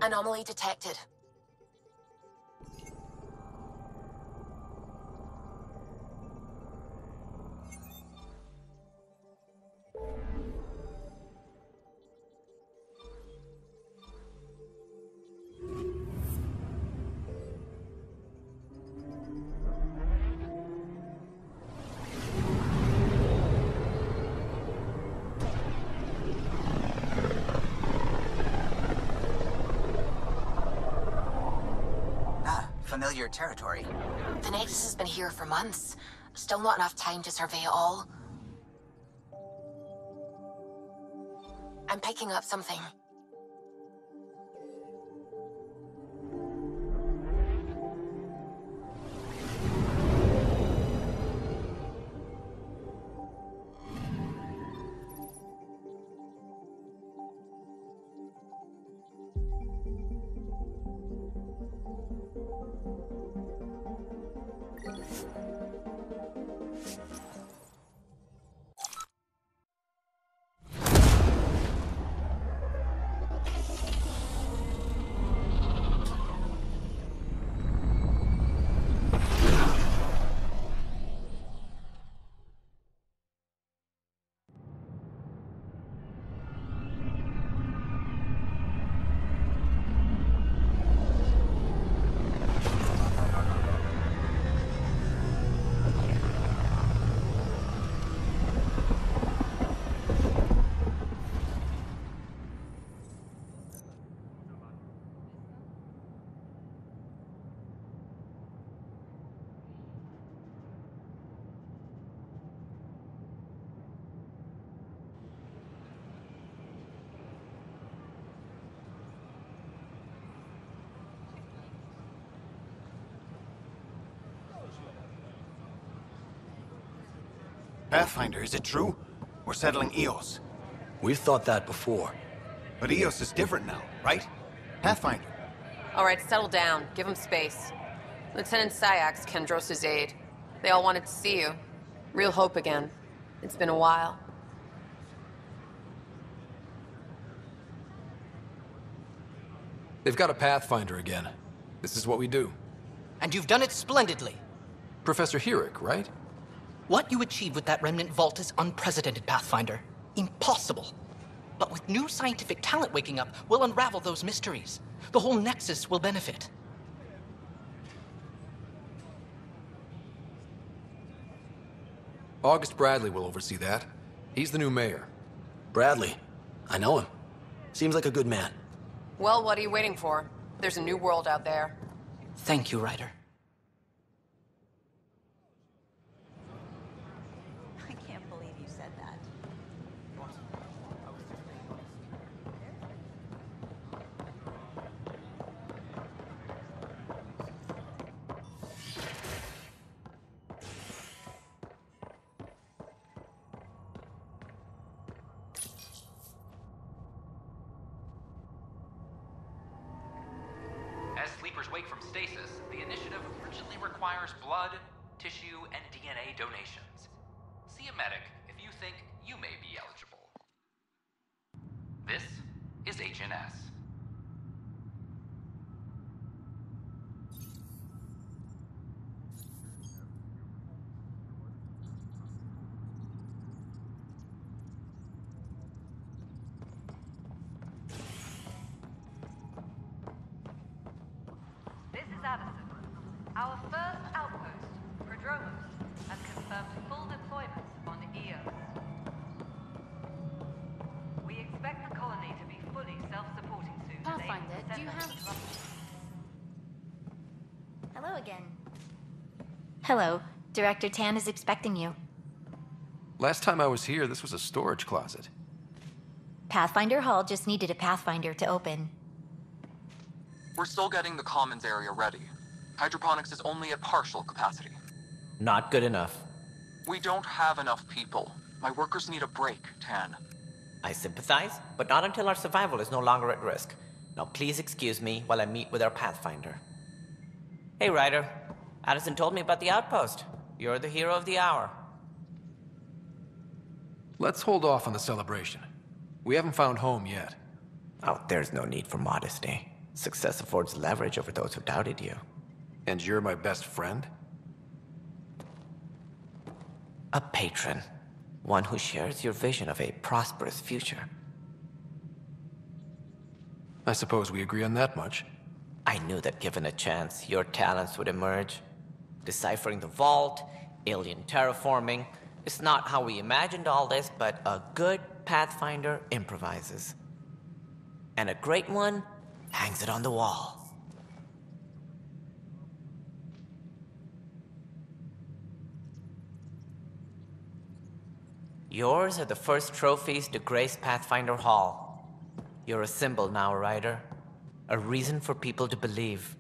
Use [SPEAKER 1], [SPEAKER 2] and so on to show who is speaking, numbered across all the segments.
[SPEAKER 1] Anomaly detected.
[SPEAKER 2] Familiar territory.
[SPEAKER 1] The Nexus has been here for months. Still not enough time to survey it all. I'm picking up something.
[SPEAKER 3] Pathfinder, is it true? We're settling Eos.
[SPEAKER 4] We've thought that before.
[SPEAKER 3] But Eos is different now, right? Pathfinder.
[SPEAKER 5] All right, settle down. Give him space. Lieutenant Syax, Kendros' aide. They all wanted to see you. Real hope again. It's been a while.
[SPEAKER 6] They've got a Pathfinder again. This is what we do.
[SPEAKER 2] And you've done it splendidly.
[SPEAKER 6] Professor Herrick, right?
[SPEAKER 2] What you achieved with that remnant vault is unprecedented, Pathfinder. Impossible. But with new scientific talent waking up, we'll unravel those mysteries. The whole Nexus will benefit.
[SPEAKER 6] August Bradley will oversee that. He's the new mayor.
[SPEAKER 4] Bradley. I know him. Seems like a good man.
[SPEAKER 5] Well, what are you waiting for? There's a new world out there.
[SPEAKER 2] Thank you, Ryder.
[SPEAKER 7] I can't believe you said that.
[SPEAKER 8] As sleepers wake from stasis, the initiative urgently requires blood, tissue, and DNA donations. See a medic if you think you may be eligible. This is HNS.
[SPEAKER 9] This is Addison. Our first outpost, Prodromos, has confirmed full deployment on Eos. We expect the colony to be fully self-supporting soon.
[SPEAKER 7] Pathfinder, do you have... Hello again. Hello. Director Tan is expecting you.
[SPEAKER 6] Last time I was here, this was a storage closet.
[SPEAKER 7] Pathfinder Hall just needed a Pathfinder to open.
[SPEAKER 10] We're still getting the commons area ready. Hydroponics is only at partial capacity.
[SPEAKER 11] Not good enough.
[SPEAKER 10] We don't have enough people. My workers need a break, Tan.
[SPEAKER 11] I sympathize, but not until our survival is no longer at risk. Now please excuse me while I meet with our Pathfinder. Hey, Ryder. Addison told me about the outpost. You're the hero of the hour.
[SPEAKER 6] Let's hold off on the celebration. We haven't found home yet.
[SPEAKER 11] Oh, there's no need for modesty. Success affords leverage over those who doubted you.
[SPEAKER 6] And you're my best friend?
[SPEAKER 11] A patron. One who shares your vision of a prosperous future.
[SPEAKER 6] I suppose we agree on that much.
[SPEAKER 11] I knew that given a chance, your talents would emerge. Deciphering the vault, alien terraforming. It's not how we imagined all this, but a good Pathfinder improvises. And a great one hangs it on the wall. Yours are the first trophies to grace Pathfinder Hall. You're a symbol now, Ryder. A reason for people to believe.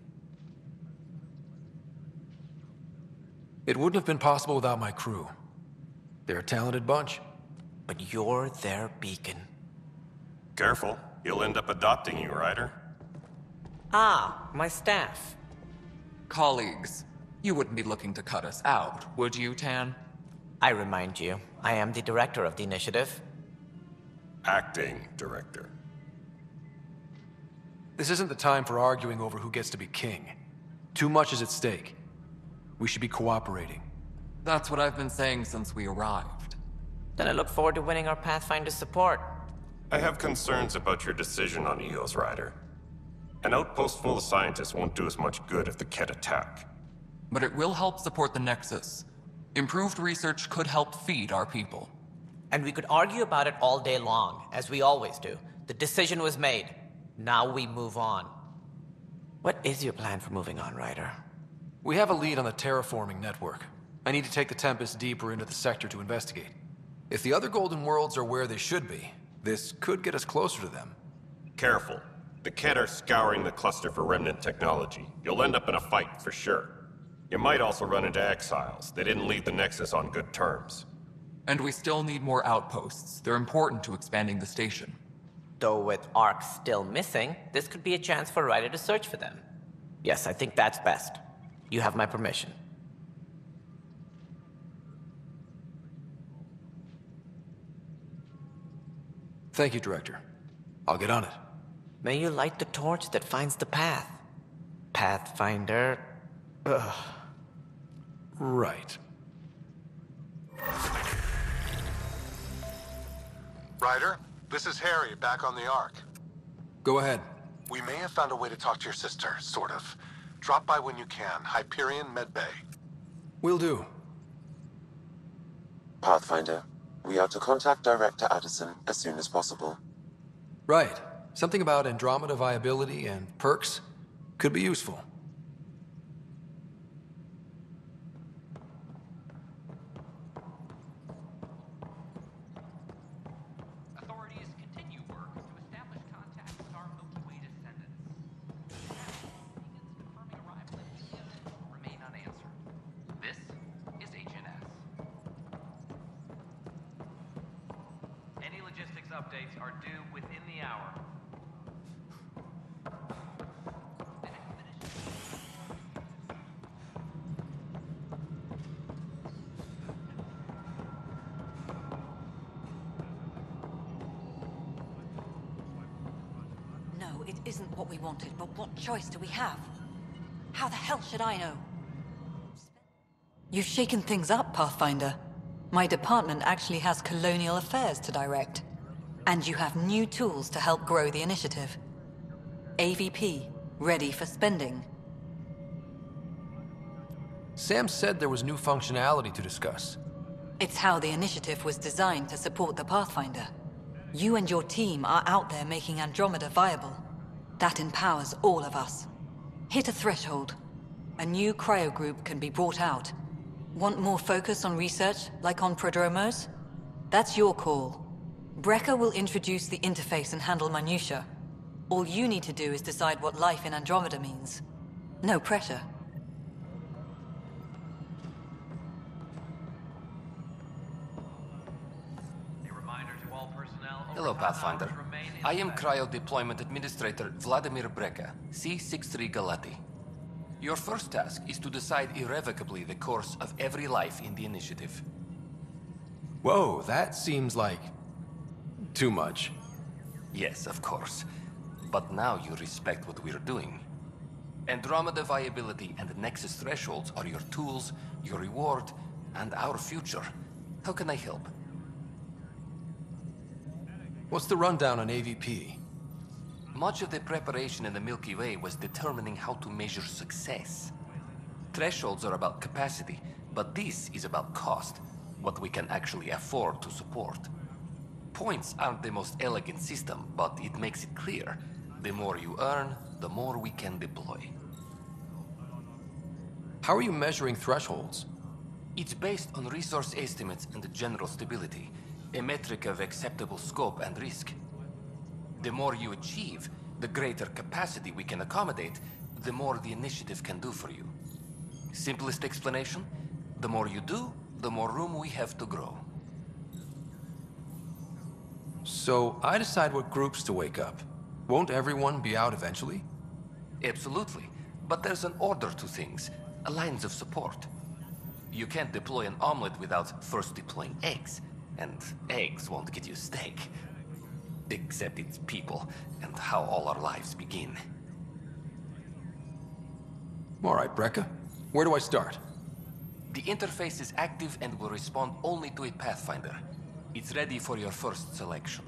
[SPEAKER 6] It wouldn't have been possible without my crew. They're a talented bunch.
[SPEAKER 11] But you're their beacon.
[SPEAKER 12] Careful. He'll end up adopting you, Ryder.
[SPEAKER 11] Ah, my staff.
[SPEAKER 10] Colleagues, you wouldn't be looking to cut us out, would you, Tan?
[SPEAKER 11] I remind you, I am the director of the initiative.
[SPEAKER 12] Acting director.
[SPEAKER 6] This isn't the time for arguing over who gets to be king. Too much is at stake. We should be cooperating.
[SPEAKER 10] That's what I've been saying since we arrived.
[SPEAKER 11] Then I look forward to winning our Pathfinder support.
[SPEAKER 12] I have concerns about your decision on EOS, Ryder. An outpost full of scientists won't do us much good if the Kett attack.
[SPEAKER 10] But it will help support the Nexus. Improved research could help feed our people.
[SPEAKER 11] And we could argue about it all day long, as we always do. The decision was made. Now we move on. What is your plan for moving on, Ryder?
[SPEAKER 6] We have a lead on the terraforming network. I need to take the Tempest deeper into the sector to investigate. If the other Golden Worlds are where they should be, this could get us closer to them.
[SPEAKER 12] Careful. The Kett are scouring the cluster for remnant technology. You'll end up in a fight, for sure. You might also run into exiles. They didn't leave the Nexus on good terms.
[SPEAKER 10] And we still need more outposts. They're important to expanding the station.
[SPEAKER 11] Though with Ark still missing, this could be a chance for Ryder to search for them. Yes, I think that's best. You have my permission.
[SPEAKER 6] Thank you, Director. I'll get on it.
[SPEAKER 11] May you light the torch that finds the path. Pathfinder... Ugh.
[SPEAKER 6] Right.
[SPEAKER 13] Ryder, this is Harry, back on the Ark.
[SPEAKER 6] Go ahead.
[SPEAKER 13] We may have found a way to talk to your sister, sort of. Drop by when you can. Hyperion Medbay.
[SPEAKER 6] Will do.
[SPEAKER 14] Pathfinder, we are to contact Director Addison as soon as possible.
[SPEAKER 6] Right. Something about Andromeda viability and perks could be useful.
[SPEAKER 8] Authorities continue work to establish contact with our Milky Way descendants. Confirming arrival at Misión remain unanswered. This is HNS. Any logistics updates are due within the hour.
[SPEAKER 9] No, it isn't what we wanted, but what choice do we have? How the hell should I know?
[SPEAKER 15] You've shaken things up, Pathfinder. My department actually has colonial affairs to direct. And you have new tools to help grow the initiative. AVP, ready for spending.
[SPEAKER 6] Sam said there was new functionality to discuss.
[SPEAKER 15] It's how the initiative was designed to support the Pathfinder. You and your team are out there making Andromeda viable. That empowers all of us. Hit a threshold. A new cryo group can be brought out. Want more focus on research, like on prodromos? That's your call. Brecker will introduce the interface and handle minutiae. All you need to do is decide what life in Andromeda means. No pressure.
[SPEAKER 16] Hello, Pathfinder. I am Cryo Deployment Administrator Vladimir Brecker, C-63 Galati. Your first task is to decide irrevocably the course of every life in the initiative.
[SPEAKER 6] Whoa, that seems like... too much.
[SPEAKER 16] Yes, of course. but now you respect what we're doing. Andromeda viability and Nexus thresholds are your tools, your reward, and our future. How can I help?
[SPEAKER 6] What's the rundown on AVP?
[SPEAKER 16] Much of the preparation in the Milky Way was determining how to measure success. Thresholds are about capacity, but this is about cost, what we can actually afford to support. Points aren't the most elegant system, but it makes it clear. The more you earn, the more we can deploy.
[SPEAKER 6] How are you measuring thresholds?
[SPEAKER 16] It's based on resource estimates and general stability, a metric of acceptable scope and risk. The more you achieve, the greater capacity we can accommodate, the more the initiative can do for you. Simplest explanation, the more you do, the more room we have to grow.
[SPEAKER 6] So, I decide what groups to wake up. Won't everyone be out eventually?
[SPEAKER 16] Absolutely. But there's an order to things, lines of support. You can't deploy an omelet without first deploying eggs. And eggs won't get you steak. Except it's people, and how all our lives begin.
[SPEAKER 6] Alright, Brekka. Where do I start?
[SPEAKER 16] The interface is active and will respond only to a Pathfinder. It's ready for your first selection.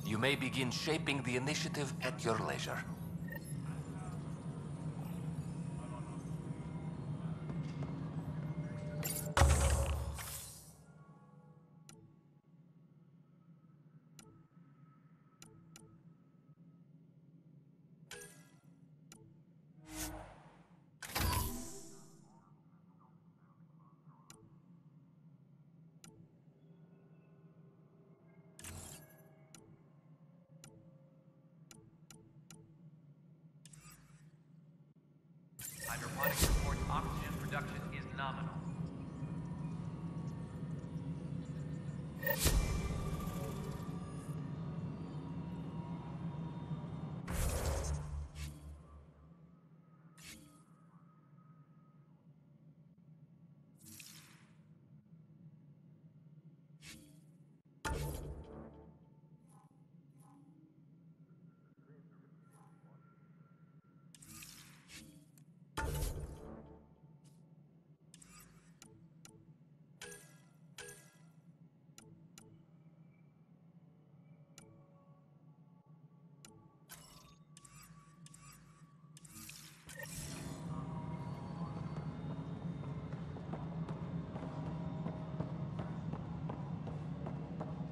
[SPEAKER 16] You may begin shaping the initiative at your leisure.
[SPEAKER 8] Hydroponics reports oxygen production is nominal.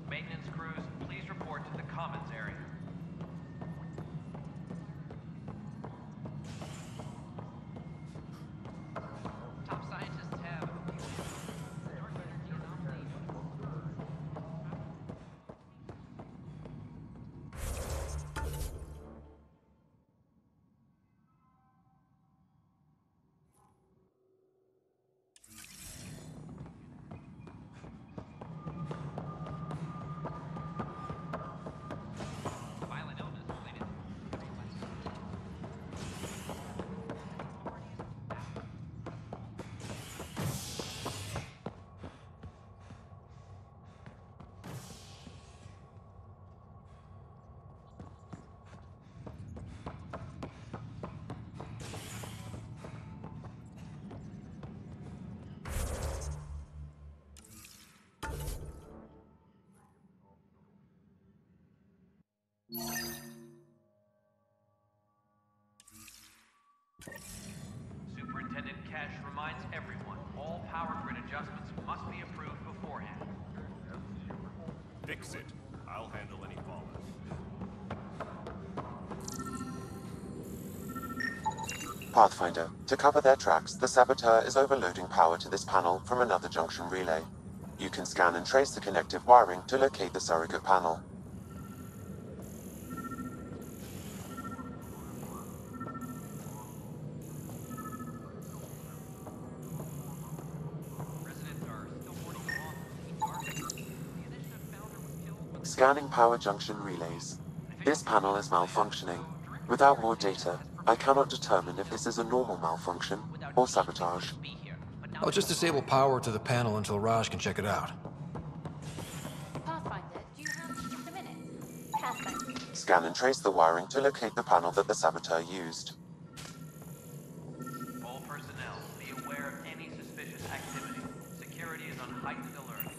[SPEAKER 8] Maintenance crews, please report to the commons area. Top scientists have Superintendent Cash reminds everyone, all power grid adjustments must be approved beforehand.
[SPEAKER 12] Fix it. I'll handle any fallout.
[SPEAKER 14] Pathfinder, to cover their tracks, the Saboteur is overloading power to this panel from another junction relay. You can scan and trace the connective wiring to locate the surrogate panel. Scanning power junction relays. This panel is malfunctioning. Without more data, I cannot determine if this is a normal malfunction or sabotage.
[SPEAKER 6] I'll just disable power to the panel until Raj can check it out.
[SPEAKER 7] Pathfinder, do you have just a minute? Pathfinder.
[SPEAKER 14] Scan and trace the wiring to locate the panel that the saboteur used.
[SPEAKER 8] All personnel, be aware of any suspicious activity. Security is on heightened alert.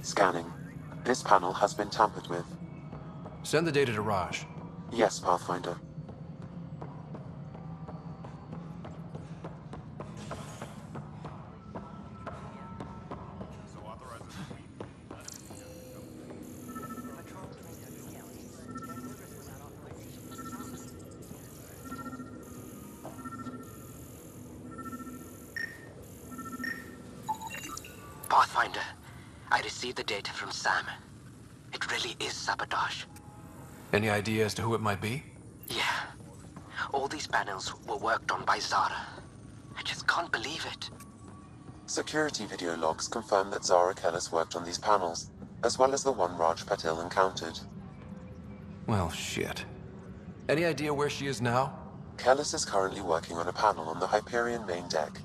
[SPEAKER 14] Scanning. This panel has been tampered with.
[SPEAKER 6] Send the data to Raj.
[SPEAKER 14] Yes, Pathfinder.
[SPEAKER 17] Pathfinder, I received the data from Sam. It really is sabotage.
[SPEAKER 6] Any idea as to who it might be?
[SPEAKER 17] Yeah. All these panels were worked on by Zara. I just can't believe it.
[SPEAKER 14] Security video logs confirm that Zara Kellis worked on these panels, as well as the one Raj Patil encountered.
[SPEAKER 6] Well, shit. Any idea where she is now?
[SPEAKER 14] Kellis is currently working on a panel on the Hyperion main deck.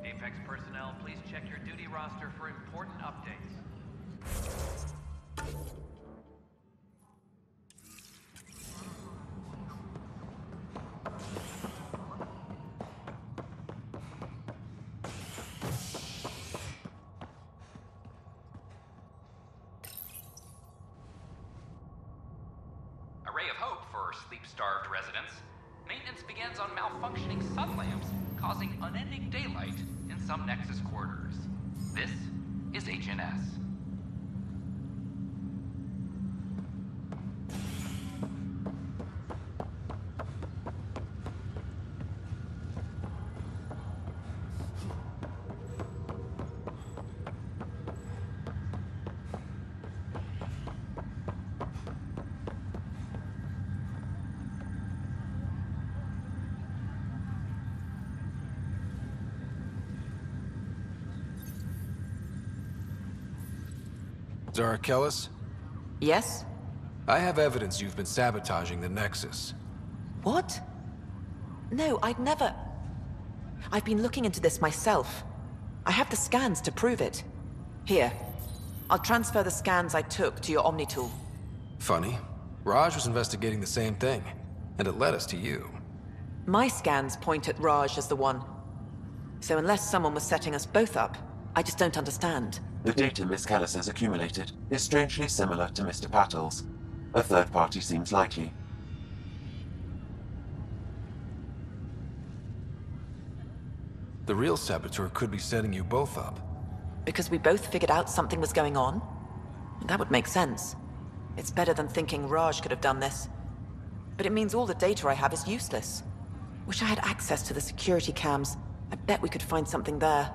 [SPEAKER 8] Apex personnel, please check your duty roster for important updates. A ray of hope for sleep-starved residents. Maintenance begins on malfunctioning sun lamps, causing unending daylight in some Nexus quarters. This is HNS.
[SPEAKER 6] Zara Kellis?
[SPEAKER 18] Yes?
[SPEAKER 6] I have evidence you've been sabotaging the Nexus.
[SPEAKER 18] What? No, I'd never... I've been looking into this myself. I have the scans to prove it. Here. I'll transfer the scans I took to your Omni tool.
[SPEAKER 6] Funny. Raj was investigating the same thing, and it led us to you.
[SPEAKER 18] My scans point at Raj as the one. So unless someone was setting us both up, I just don't understand.
[SPEAKER 14] The data Miss Kellis has accumulated is strangely similar to Mr. Patil's. A third party seems likely.
[SPEAKER 6] The real saboteur could be setting you both up.
[SPEAKER 18] Because we both figured out something was going on? That would make sense. It's better than thinking Raj could have done this. But it means all the data I have is useless. Wish I had access to the security cams. I bet we could find something there.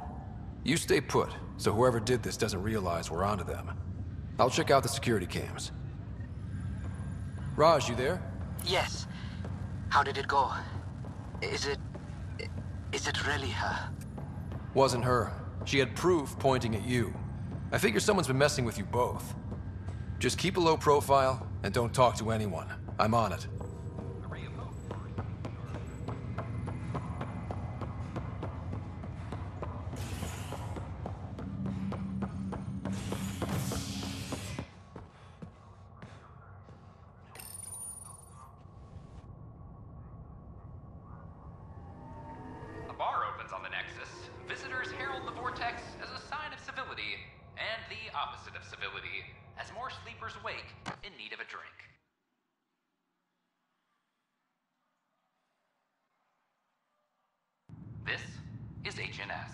[SPEAKER 6] You stay put, so whoever did this doesn't realize we're onto them. I'll check out the security cams. Raj, you there?
[SPEAKER 17] Yes. How did it go? Is it really her?
[SPEAKER 6] Wasn't her. She had proof pointing at you. I figure someone's been messing with you both. Just keep a low profile, and don't talk to anyone. I'm on it.
[SPEAKER 8] A bar opens on the Nexus. Visitors herald the vortex as a sign of civility, and the opposite of civility, as more sleepers wake in need of a drink. This is HNS.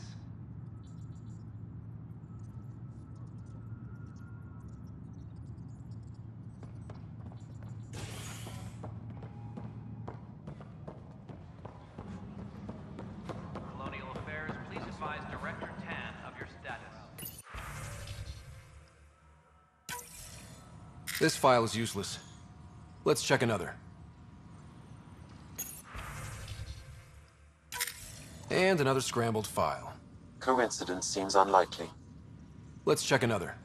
[SPEAKER 8] Colonial Affairs, please advise Director Tan of your status.
[SPEAKER 6] This file is useless. Let's check another. And another scrambled file.
[SPEAKER 14] Coincidence seems unlikely.
[SPEAKER 6] Let's check another.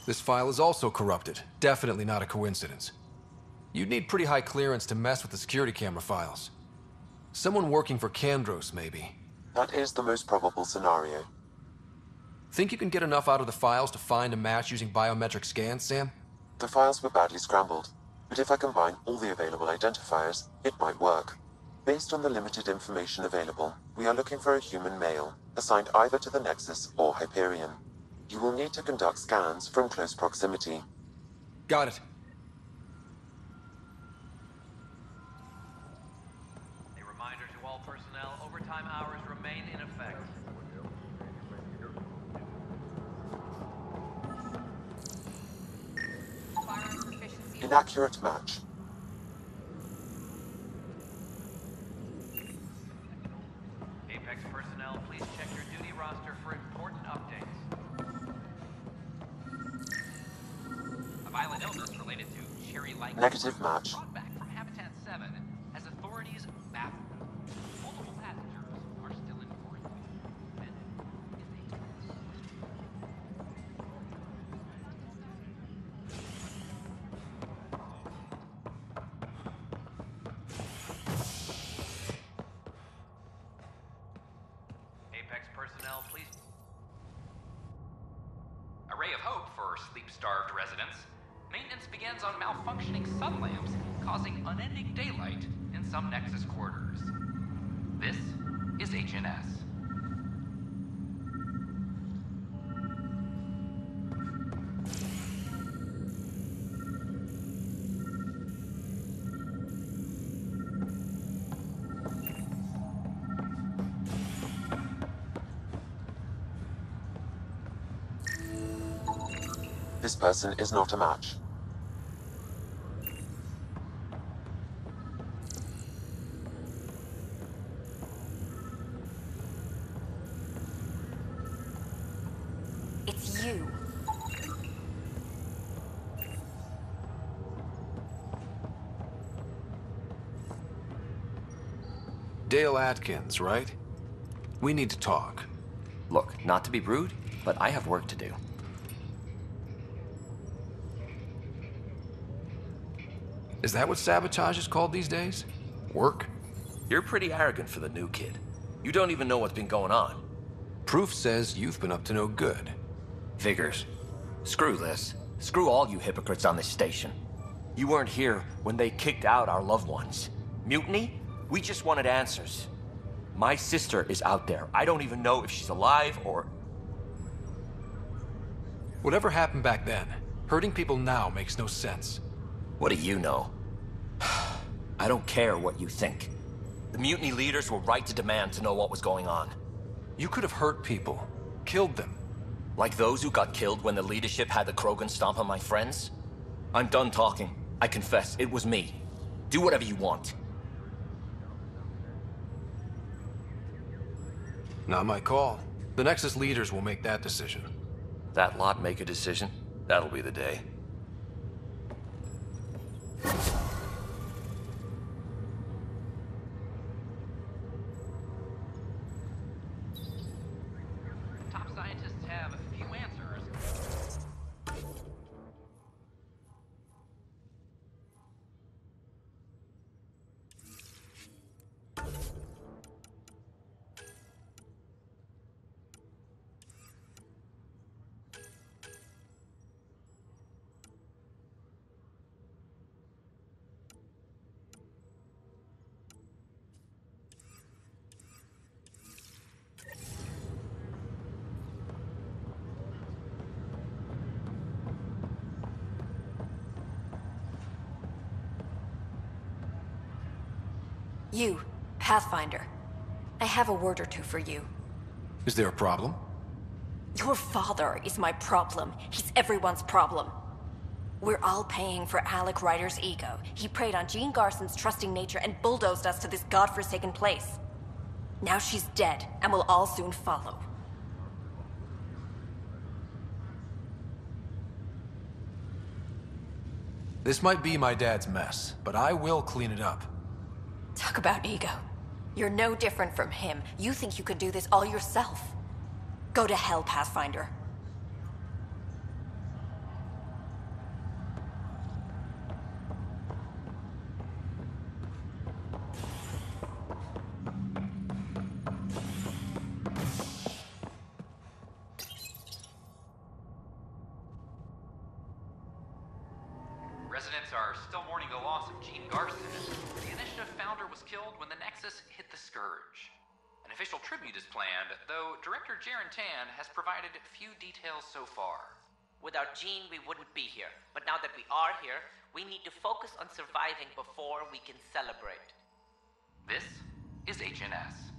[SPEAKER 6] This file is also corrupted. Definitely not a coincidence. You'd need pretty high clearance to mess with the security camera files. Someone working for Kandros, maybe.
[SPEAKER 14] That is the most probable scenario.
[SPEAKER 6] Think you can get enough out of the files to find a match using biometric scans, Sam?
[SPEAKER 14] The files were badly scrambled, but if I combine all the available identifiers, it might work. Based on the limited information available, we are looking for a human male, assigned either to the Nexus or Hyperion. You will need to conduct scans from close proximity.
[SPEAKER 6] Got it.
[SPEAKER 19] A reminder to all personnel, overtime hours remain in effect.
[SPEAKER 14] Inaccurate match.
[SPEAKER 19] Apex personnel, please check your duty roster for important updates.
[SPEAKER 8] A violent illness related to cherry-like
[SPEAKER 14] Negative match.
[SPEAKER 8] brought back from Habitat 7 as authorities baffled. Multiple passengers are still in quarantine.
[SPEAKER 19] Apex personnel, please.
[SPEAKER 8] A ray of hope for sleep-starved residents. Maintenance begins on malfunctioning sun lamps, causing unending daylight in some Nexus quarters. This is HNS.
[SPEAKER 14] This person is not a match.
[SPEAKER 7] It's you.
[SPEAKER 6] Dale Atkins, right? We need to talk.
[SPEAKER 20] Look, not to be rude, but I have work to do.
[SPEAKER 6] Is that what sabotage is called these days? Work?
[SPEAKER 20] You're pretty arrogant for the new kid. You don't even know what's been going on.
[SPEAKER 6] Proof says you've been up to no good.
[SPEAKER 20] Figures. Screw this. Screw all you hypocrites on this station. You weren't here when they kicked out our loved ones. Mutiny? We just wanted answers. My sister is out there. I don't even know if she's alive or...
[SPEAKER 6] Whatever happened back then, hurting people now makes no sense.
[SPEAKER 20] What do you know? I don't care what you think. The mutiny leaders were right to demand to know what was going on.
[SPEAKER 6] You could have hurt people, killed them.
[SPEAKER 20] Like those who got killed when the leadership had the Krogan stomp on my friends? I'm done talking. I confess, it was me. Do whatever you want.
[SPEAKER 6] Not my call. The Nexus leaders will make that decision.
[SPEAKER 20] That lot make a decision? That'll be the day.
[SPEAKER 8] Top scientists have a few answers.
[SPEAKER 7] You, Pathfinder. I have a word or two for you.
[SPEAKER 6] Is there a problem?
[SPEAKER 7] Your father is my problem. He's everyone's problem. We're all paying for Alec Ryder's ego. He preyed on Jean Garson's trusting nature and bulldozed us to this godforsaken place. Now she's dead, and we'll all soon follow.
[SPEAKER 6] This might be my dad's mess, but I will clean it up.
[SPEAKER 7] Talk about ego. You're no different from him. You think you can do this all yourself. Go to hell, Pathfinder.
[SPEAKER 8] Residents are still mourning the loss of Gene Garson. The Initiative founder was killed when the Nexus hit the Scourge. An official tribute is planned, though Director Jaren Tan has provided few details so far.
[SPEAKER 11] Without Gene, we wouldn't be here. But now that we are here, we need to focus on surviving before we can celebrate.
[SPEAKER 8] This is HNS.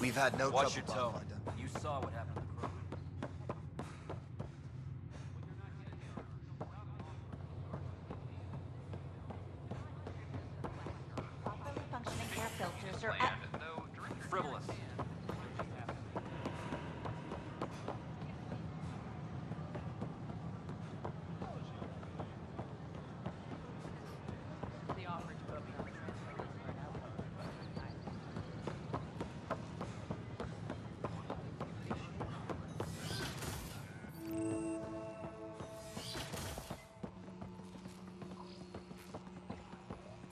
[SPEAKER 21] We've had no
[SPEAKER 16] Watch
[SPEAKER 21] trouble.
[SPEAKER 16] your tone. You saw what happened to Krogan.
[SPEAKER 22] Properly functioning air filters are at...
[SPEAKER 16] Frivolous.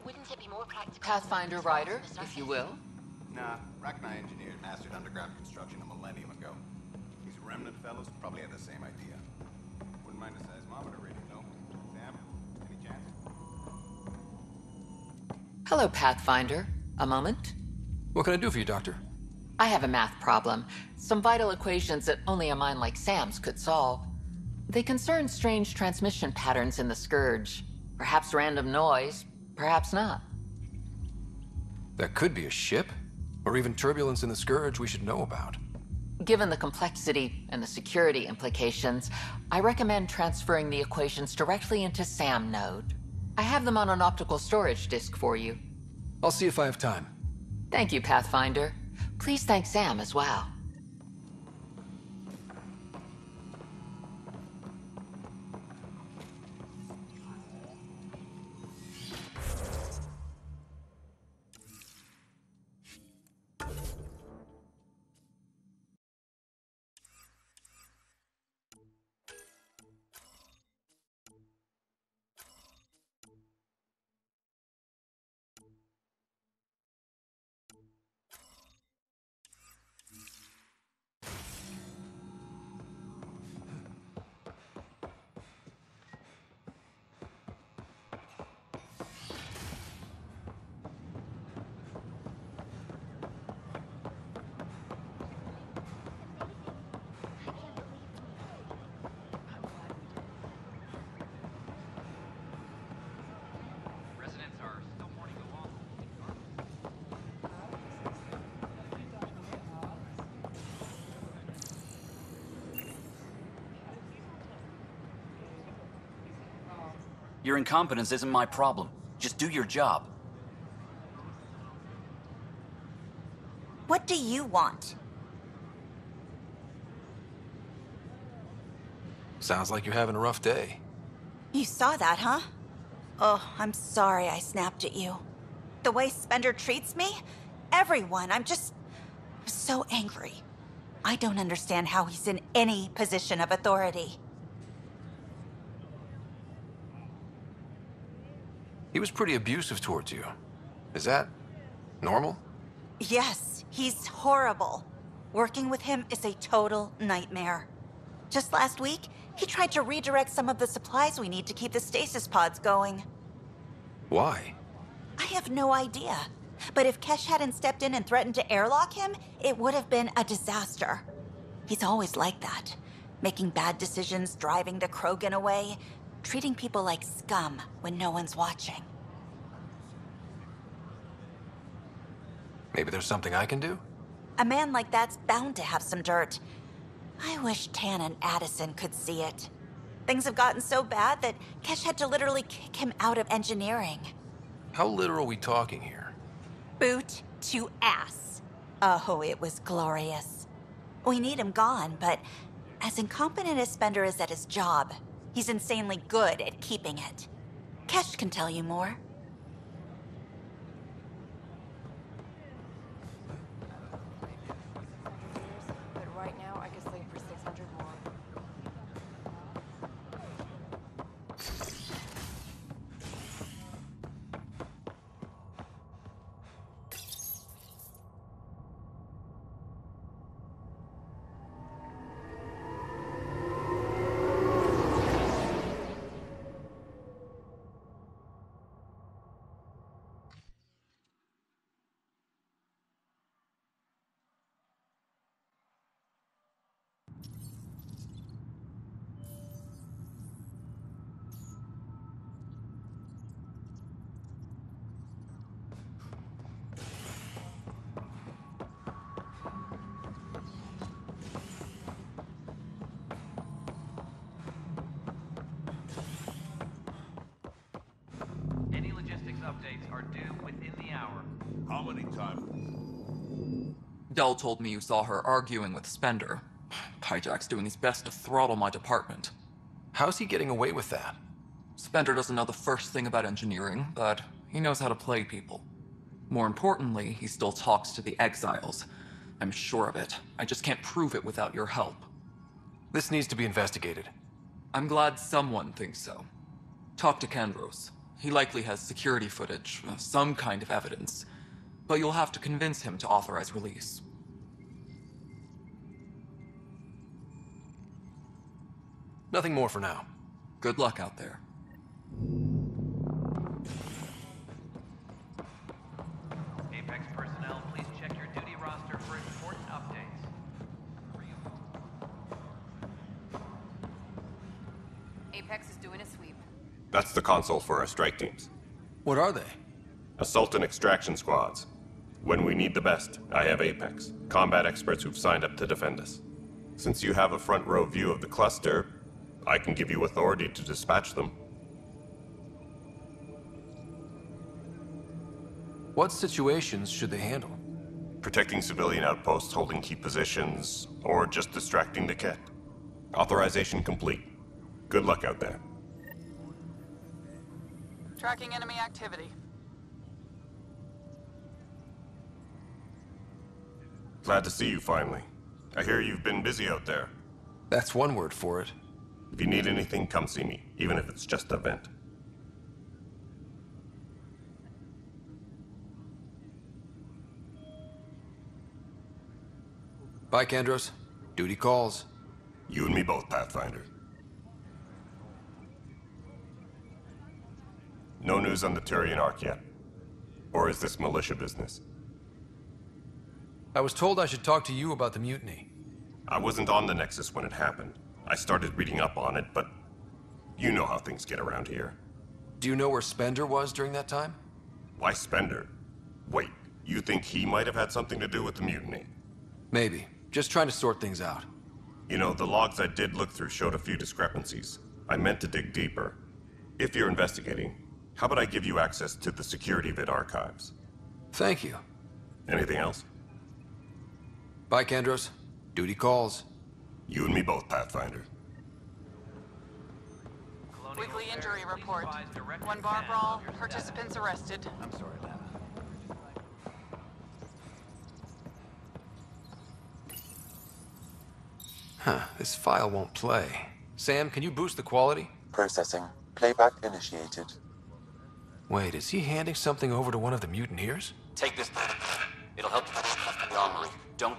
[SPEAKER 1] Wouldn't it be more practical?
[SPEAKER 23] Pathfinder Ryder, if you will.
[SPEAKER 3] Nah, Rack and I engineered mastered underground construction a millennium ago. These remnant fellows probably had the same idea. Wouldn't mind a seismometer reading, though. Sam, any chance?
[SPEAKER 23] Hello, Pathfinder. A moment?
[SPEAKER 6] What can I do for you, Doctor?
[SPEAKER 23] I have a math problem. Some vital equations that only a mind like Sam's could solve. They concern strange transmission patterns in the Scourge. Perhaps random noise, perhaps not.
[SPEAKER 6] That could be a ship, or even turbulence in the Scourge we should know about.
[SPEAKER 23] Given the complexity and the security implications, I recommend transferring the equations directly into SAM node. I have them on an optical storage disk for you.
[SPEAKER 6] I'll see if I have time.
[SPEAKER 23] Thank you, Pathfinder. Please thank Sam as well.
[SPEAKER 24] Your incompetence isn't my problem. Just do your job.
[SPEAKER 22] What do you want?
[SPEAKER 6] Sounds like you're having a rough day.
[SPEAKER 22] You saw that, huh? Oh, I'm sorry I snapped at you. The way Spender treats me? Everyone, I'm so angry. I don't understand how he's in any position of authority.
[SPEAKER 6] He was pretty abusive towards you. Is that normal?
[SPEAKER 22] Yes, he's horrible. Working with him is a total nightmare. Just last week, he tried to redirect some of the supplies we need to keep the stasis pods going.
[SPEAKER 6] Why?
[SPEAKER 22] I have no idea. But if Kesh hadn't stepped in and threatened to airlock him, it would have been a disaster. He's always like that. Making bad decisions, driving the Krogan away, treating people like scum when no one's watching.
[SPEAKER 6] Maybe there's something I can do?
[SPEAKER 22] A man like that's bound to have some dirt. I wish Tan and Addison could see it. Things have gotten so bad that Kesh had to literally kick him out of engineering.
[SPEAKER 6] How literal are we talking here?
[SPEAKER 22] Boot to ass. Oh, it was glorious. We need him gone, but as incompetent as Spender is at his job, He's insanely good at keeping it. Kesh can tell you more.
[SPEAKER 7] But right now, I could sleep for 600 more.
[SPEAKER 19] Any logistics updates are due within the hour.
[SPEAKER 2] How many times?
[SPEAKER 10] Dell told me you saw her arguing with Spender. Hijack's doing his best to throttle my department.
[SPEAKER 6] How's he getting away with that?
[SPEAKER 10] Spender doesn't know the first thing about engineering, but he knows how to play people. More importantly, he still talks to the exiles. I'm sure of it. I just can't prove it without your help.
[SPEAKER 6] This needs to be investigated.
[SPEAKER 10] I'm glad someone thinks so. Talk to Kandros. He likely has security footage, some kind of evidence. But you'll have to convince him to authorize release.
[SPEAKER 6] Nothing more for now.
[SPEAKER 10] Good luck out there.
[SPEAKER 19] Apex personnel, please check your duty roster for important updates.
[SPEAKER 7] Apex is doing a sweep.
[SPEAKER 12] That's the console for our strike teams.
[SPEAKER 6] What are they?
[SPEAKER 12] Assault and extraction squads. When we need the best, I have Apex, combat experts who've signed up to defend us. Since you have a front row view of the cluster, I can give you authority to dispatch them.
[SPEAKER 6] What situations should they handle?
[SPEAKER 12] Protecting civilian outposts, holding key positions, or just distracting the Ket. Authorization complete. Good luck out there.
[SPEAKER 4] Tracking enemy activity.
[SPEAKER 12] Glad to see you finally. I hear you've been busy out there.
[SPEAKER 6] That's one word for it.
[SPEAKER 12] If you need anything, come see me, even if it's just a vent.
[SPEAKER 6] Bye, Kandros. Duty calls.
[SPEAKER 12] You and me both, Pathfinder. No news on the Turian Ark yet? Or is this militia business?
[SPEAKER 6] I was told I should talk to you about the mutiny.
[SPEAKER 12] I wasn't on the Nexus when it happened. I started reading up on it, but you know how things get around here.
[SPEAKER 6] Do you know where Spender was during that time?
[SPEAKER 12] Why Spender? Wait, you think he might have had something to do with the mutiny?
[SPEAKER 6] Maybe. Just trying to sort things out.
[SPEAKER 12] You know, the logs I did look through showed a few discrepancies. I meant to dig deeper. If you're investigating, how about I give you access to the security vid archives?
[SPEAKER 6] Thank you.
[SPEAKER 12] Anything else?
[SPEAKER 6] Bye, Kandros. Duty calls.
[SPEAKER 12] You and me both, Pathfinder.
[SPEAKER 4] Weekly injury report. One bar brawl, participants arrested.
[SPEAKER 19] I'm sorry, Lana.
[SPEAKER 6] Huh, this file won't play. Sam, can you boost the quality?
[SPEAKER 14] Processing. Playback initiated.
[SPEAKER 6] Wait, is he handing something over to one of the mutineers?
[SPEAKER 24] Take this. It'll help you. Armory. Don't.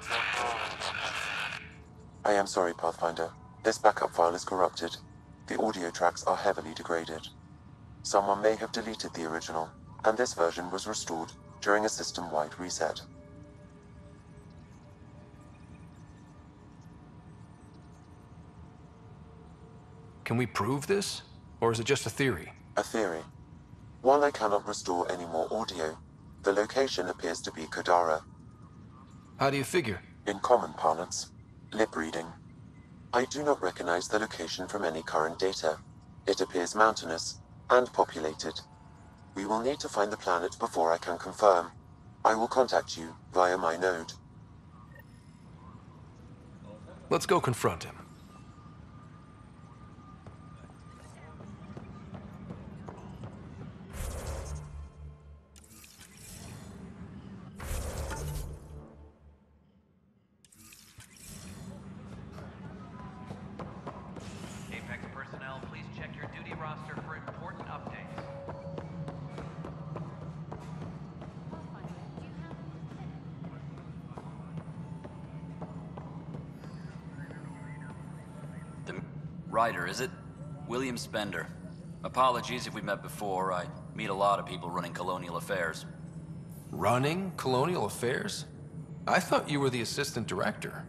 [SPEAKER 14] I am sorry, Pathfinder. This backup file is corrupted. The audio tracks are heavily degraded. Someone may have deleted the original, and this version was restored during a system-wide reset.
[SPEAKER 6] Can we prove this? Or is it just a theory?
[SPEAKER 14] A theory. While I cannot restore any more audio, the location appears to be Kadara.
[SPEAKER 6] How do you figure?
[SPEAKER 14] In common parlance, lip reading. I do not recognize the location from any current data. It appears mountainous and populated. We will need to find the planet before I can confirm. I will contact you via my node.
[SPEAKER 6] Let's go confront him.
[SPEAKER 24] Ryder, is it? William Spender. Apologies if we met before. I meet a lot of people running colonial affairs.
[SPEAKER 6] Running colonial affairs? I thought you were the assistant director.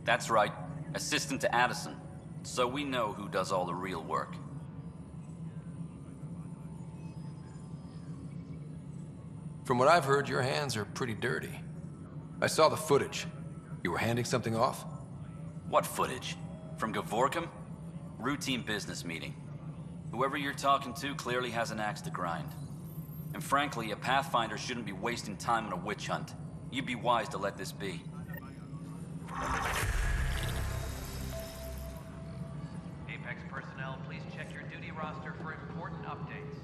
[SPEAKER 24] That's right. Assistant to Addison. So we know who does all the real work.
[SPEAKER 6] From what I've heard, your hands are pretty dirty. I saw the footage. You were handing something off?
[SPEAKER 24] What footage? From Gavorkum? Routine business meeting. Whoever you're talking to clearly has an axe to grind. And frankly, a Pathfinder shouldn't be wasting time on a witch hunt. You'd be wise to let this be.
[SPEAKER 19] Apex personnel, please check your duty roster for important updates.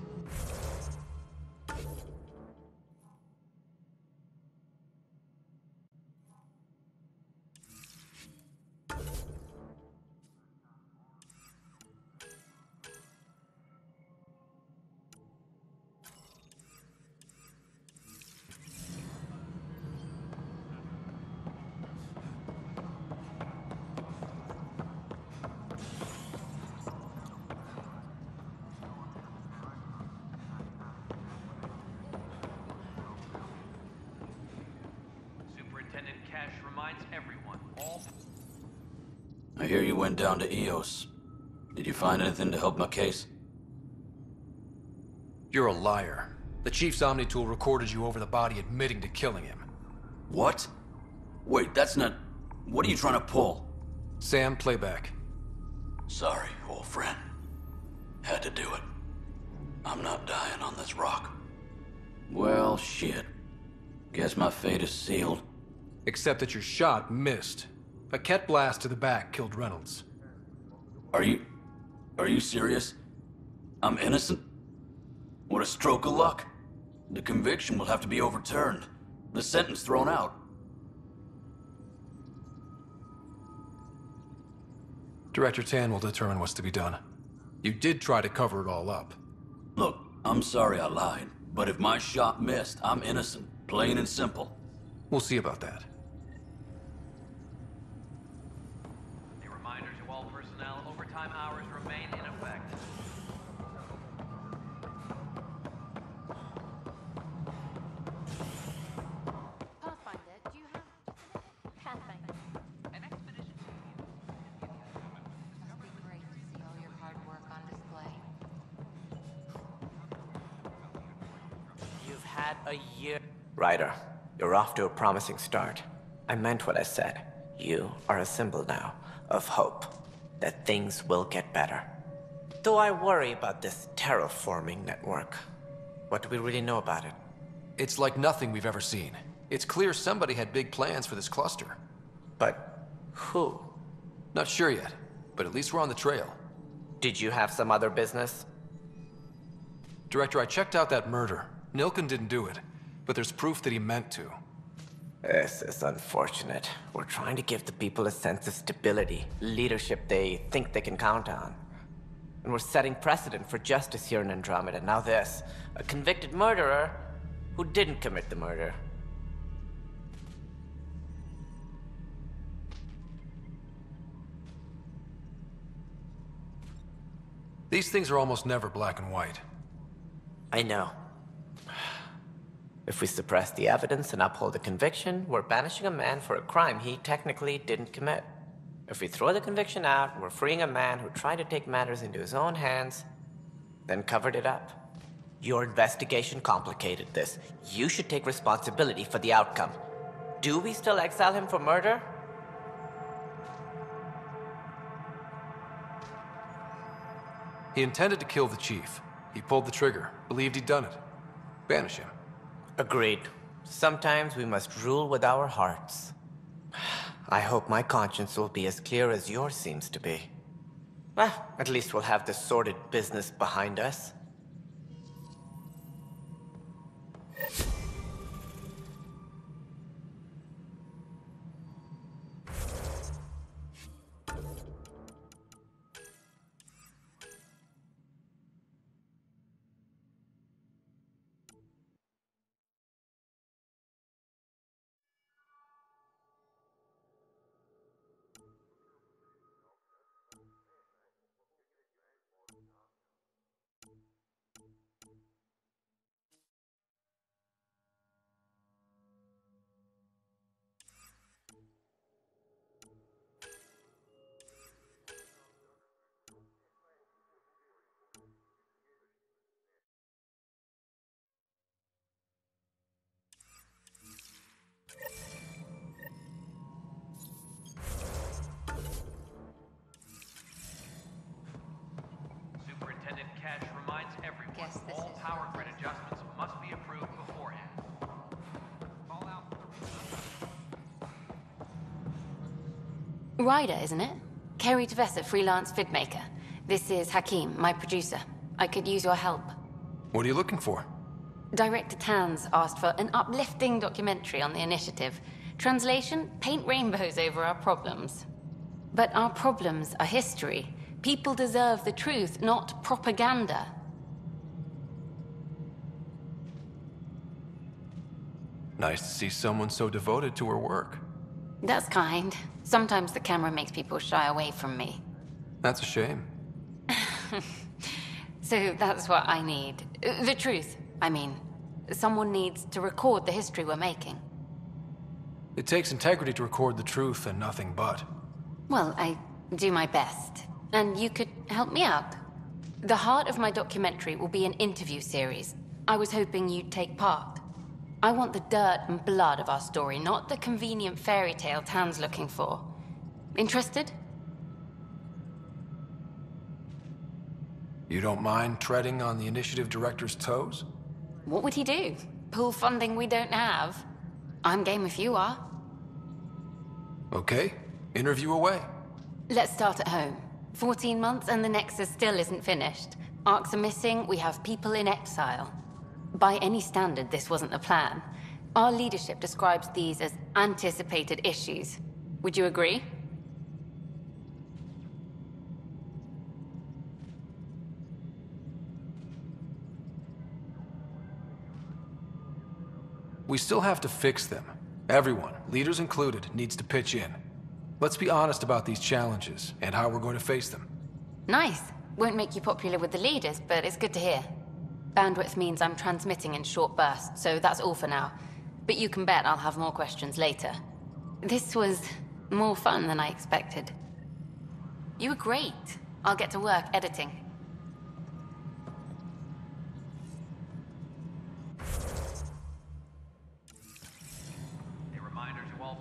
[SPEAKER 19] Superintendent Cash reminds everyone, all...
[SPEAKER 24] I hear you went down to Eos. Did you find anything to help my case?
[SPEAKER 6] You're a liar. The Chief's Omni-tool recorded you over the body admitting to killing him.
[SPEAKER 24] What? Wait, that's not... What are you trying to pull?
[SPEAKER 6] Sam, playback.
[SPEAKER 24] Sorry, old friend. Had to do it. I'm not dying on this rock. Well, shit. Guess my fate is sealed.
[SPEAKER 6] Except that your shot missed. A Ket blast to the back killed Reynolds.
[SPEAKER 24] Are you serious? I'm innocent? What a stroke of luck. The conviction will have to be overturned. The sentence thrown out.
[SPEAKER 6] Director Tan will determine what's to be done. You did try to cover it all up.
[SPEAKER 24] Look, I'm sorry I lied, but if my shot missed, I'm innocent. Plain and simple.
[SPEAKER 6] We'll see about that.
[SPEAKER 19] A reminder to all personnel, overtime hours remain in effect.
[SPEAKER 1] Pathfinder, do you have... Pathfinder.
[SPEAKER 19] An expedition.
[SPEAKER 1] Must be great to see all your hard work on display.
[SPEAKER 11] You've had a year... Ryder, you're off to a promising start. I meant what I said. You are a symbol now of hope that things will get better. Though I worry about this terraforming network. What do we really know about it?
[SPEAKER 6] It's like nothing we've ever seen. It's clear somebody had big plans for this cluster.
[SPEAKER 11] But who?
[SPEAKER 6] Not sure yet, but at least we're on the trail.
[SPEAKER 11] Did you have some other business?
[SPEAKER 6] Director, I checked out that murder. Nilken didn't do it, but there's proof that he meant to.
[SPEAKER 11] This is unfortunate. We're trying to give the people a sense of stability, leadership they think they can count on. And we're setting precedent for justice here in Andromeda. Now this, a convicted murderer who didn't commit the murder.
[SPEAKER 6] These things are almost never black and white.
[SPEAKER 11] I know. If we suppress the evidence and uphold the conviction, we're banishing a man for a crime he technically didn't commit. If we throw the conviction out, we're freeing a man who tried to take matters into his own hands, then covered it up. Your investigation complicated this. You should take responsibility for the outcome. Do we still exile him for murder?
[SPEAKER 6] He intended to kill the chief. He pulled the trigger, believed he'd done it. Banish him.
[SPEAKER 11] Agreed. Sometimes we must rule with our hearts. I hope my conscience will be as clear as yours seems to be. Well, at least we'll have this sordid business behind us.
[SPEAKER 19] power grid adjustments must be approved beforehand. Fallout.
[SPEAKER 2] Ryder, isn't it? Kerry Tavessa, freelance vidmaker. This is Hakim, my producer. I could use your help.
[SPEAKER 6] What are you looking for?
[SPEAKER 2] Director Tans asked for an uplifting documentary on the initiative. Translation, paint rainbows over our problems. But our problems are history. People deserve the truth, not propaganda.
[SPEAKER 6] Nice to see someone so devoted to her work.
[SPEAKER 2] That's kind. Sometimes the camera makes people shy away from me.
[SPEAKER 6] That's a shame.
[SPEAKER 2] So that's what I need. The truth, I mean. Someone needs to record the history we're making.
[SPEAKER 6] It takes integrity to record the truth and nothing but.
[SPEAKER 2] Well, I do my best. And you could help me out. The heart of my documentary will be an interview series. I was hoping you'd take part. I want the dirt and blood of our story, not the convenient fairy tale Tan's looking for. Interested?
[SPEAKER 6] You don't mind treading on the initiative director's toes?
[SPEAKER 2] What would he do? Pull funding we don't have? I'm game if you are.
[SPEAKER 6] Okay, interview away.
[SPEAKER 2] Let's start at home. 14 months and the Nexus still isn't finished. Arcs are missing, we have people in exile. By any standard, this wasn't the plan. Our leadership describes these as anticipated issues. Would you agree?
[SPEAKER 6] We still have to fix them. Everyone, leaders included, needs to pitch in. Let's be honest about these challenges and how we're going to face them.
[SPEAKER 2] Nice. Won't make you popular with the leaders, but it's good to hear. Bandwidth means I'm transmitting in short bursts, so that's all for now. But you can bet I'll have more questions later. This was more fun than I expected. You were great. I'll get to work editing.
[SPEAKER 19] A reminder to all.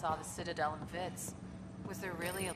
[SPEAKER 5] Saw the Citadel in Vids. Was there really a...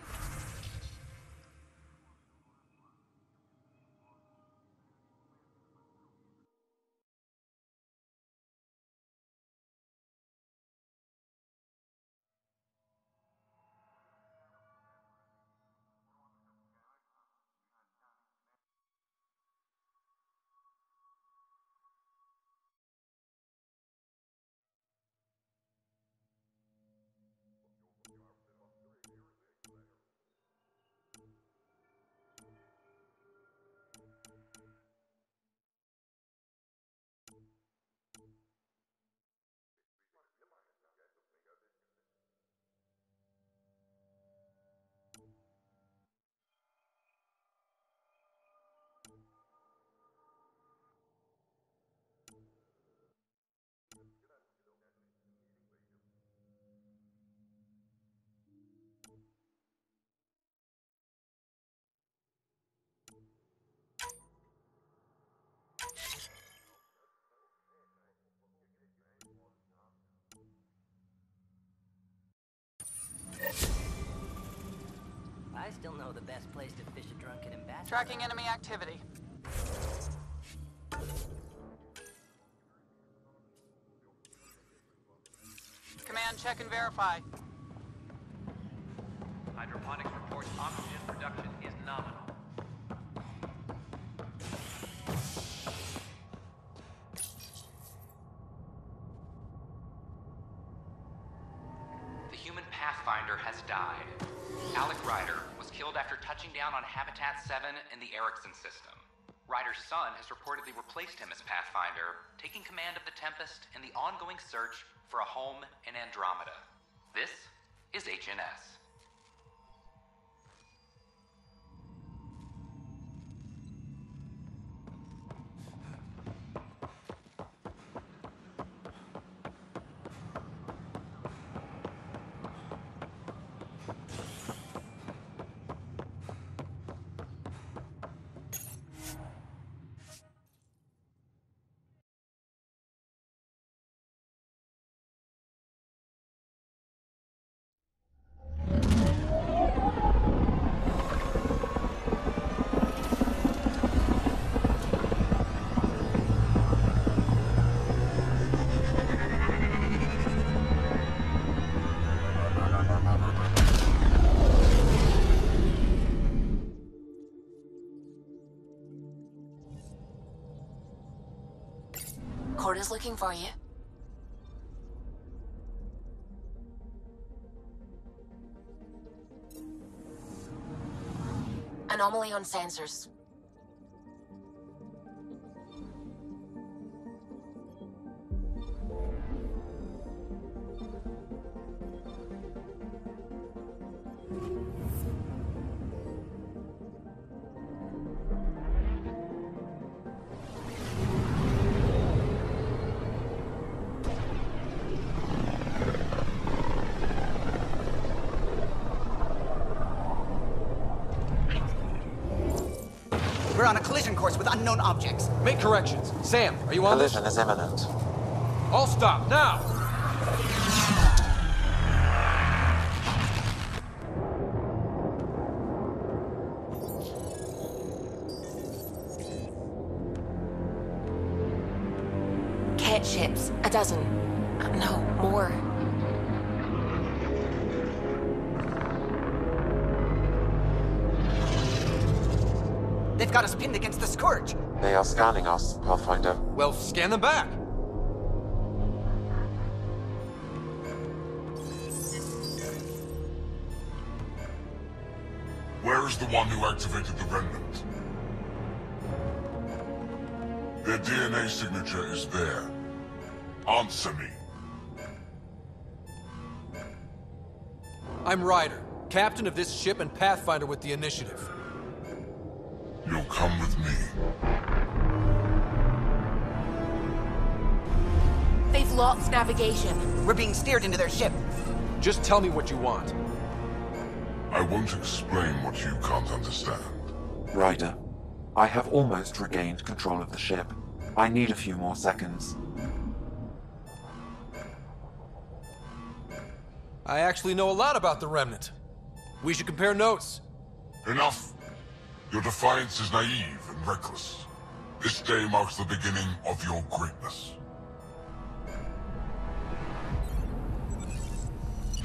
[SPEAKER 13] I still know the best place to fish a drunken ambassador.
[SPEAKER 4] Tracking enemy activity. Command, check and verify.
[SPEAKER 19] Hydroponics reports oxygen production is nominal.
[SPEAKER 8] The human Pathfinder has died. Ryder was killed after touching down on Habitat 7 in the Erickson system. Ryder's son has reportedly replaced him as Pathfinder, taking command of the Tempest in the ongoing search for a home in Andromeda. This is HNS.
[SPEAKER 1] Corda's looking for you. Anomaly on sensors.
[SPEAKER 9] We're on a collision course with unknown objects.
[SPEAKER 6] Make corrections. Sam, are you on this?
[SPEAKER 14] Collision is imminent.
[SPEAKER 6] All stop, now!
[SPEAKER 1] Cat ships. A dozen. No, more.
[SPEAKER 9] They've got us pinned against the Scourge.
[SPEAKER 14] They are scanning us, Pathfinder.
[SPEAKER 6] Well, scan them back.
[SPEAKER 15] Where is the one who activated the remnant? Their DNA signature is there. Answer me.
[SPEAKER 6] I'm Ryder, captain of this ship and Pathfinder with the initiative.
[SPEAKER 15] You'll come with me.
[SPEAKER 1] They've lost navigation.
[SPEAKER 9] We're being steered into their ship.
[SPEAKER 6] Just tell me what you want.
[SPEAKER 15] I won't explain what you can't understand.
[SPEAKER 14] Ryder, I have almost regained control of the ship. I need a few more seconds.
[SPEAKER 6] I actually know a lot about the Remnant. We should compare notes.
[SPEAKER 15] Enough! Your defiance is naive and reckless. This day marks the beginning of your greatness.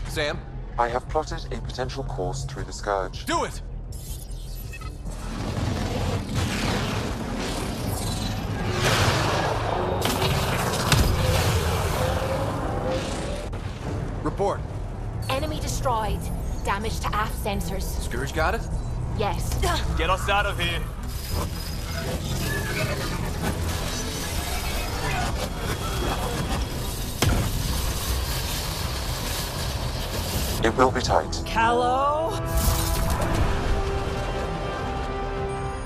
[SPEAKER 6] Sam?
[SPEAKER 14] I have plotted a potential course through the Scourge.
[SPEAKER 6] Do it! Report.
[SPEAKER 1] Enemy destroyed. Damage to aft sensors.
[SPEAKER 6] Scourge got it?
[SPEAKER 1] Yes.
[SPEAKER 18] Get us out of here.
[SPEAKER 14] It will be tight.
[SPEAKER 9] Callow?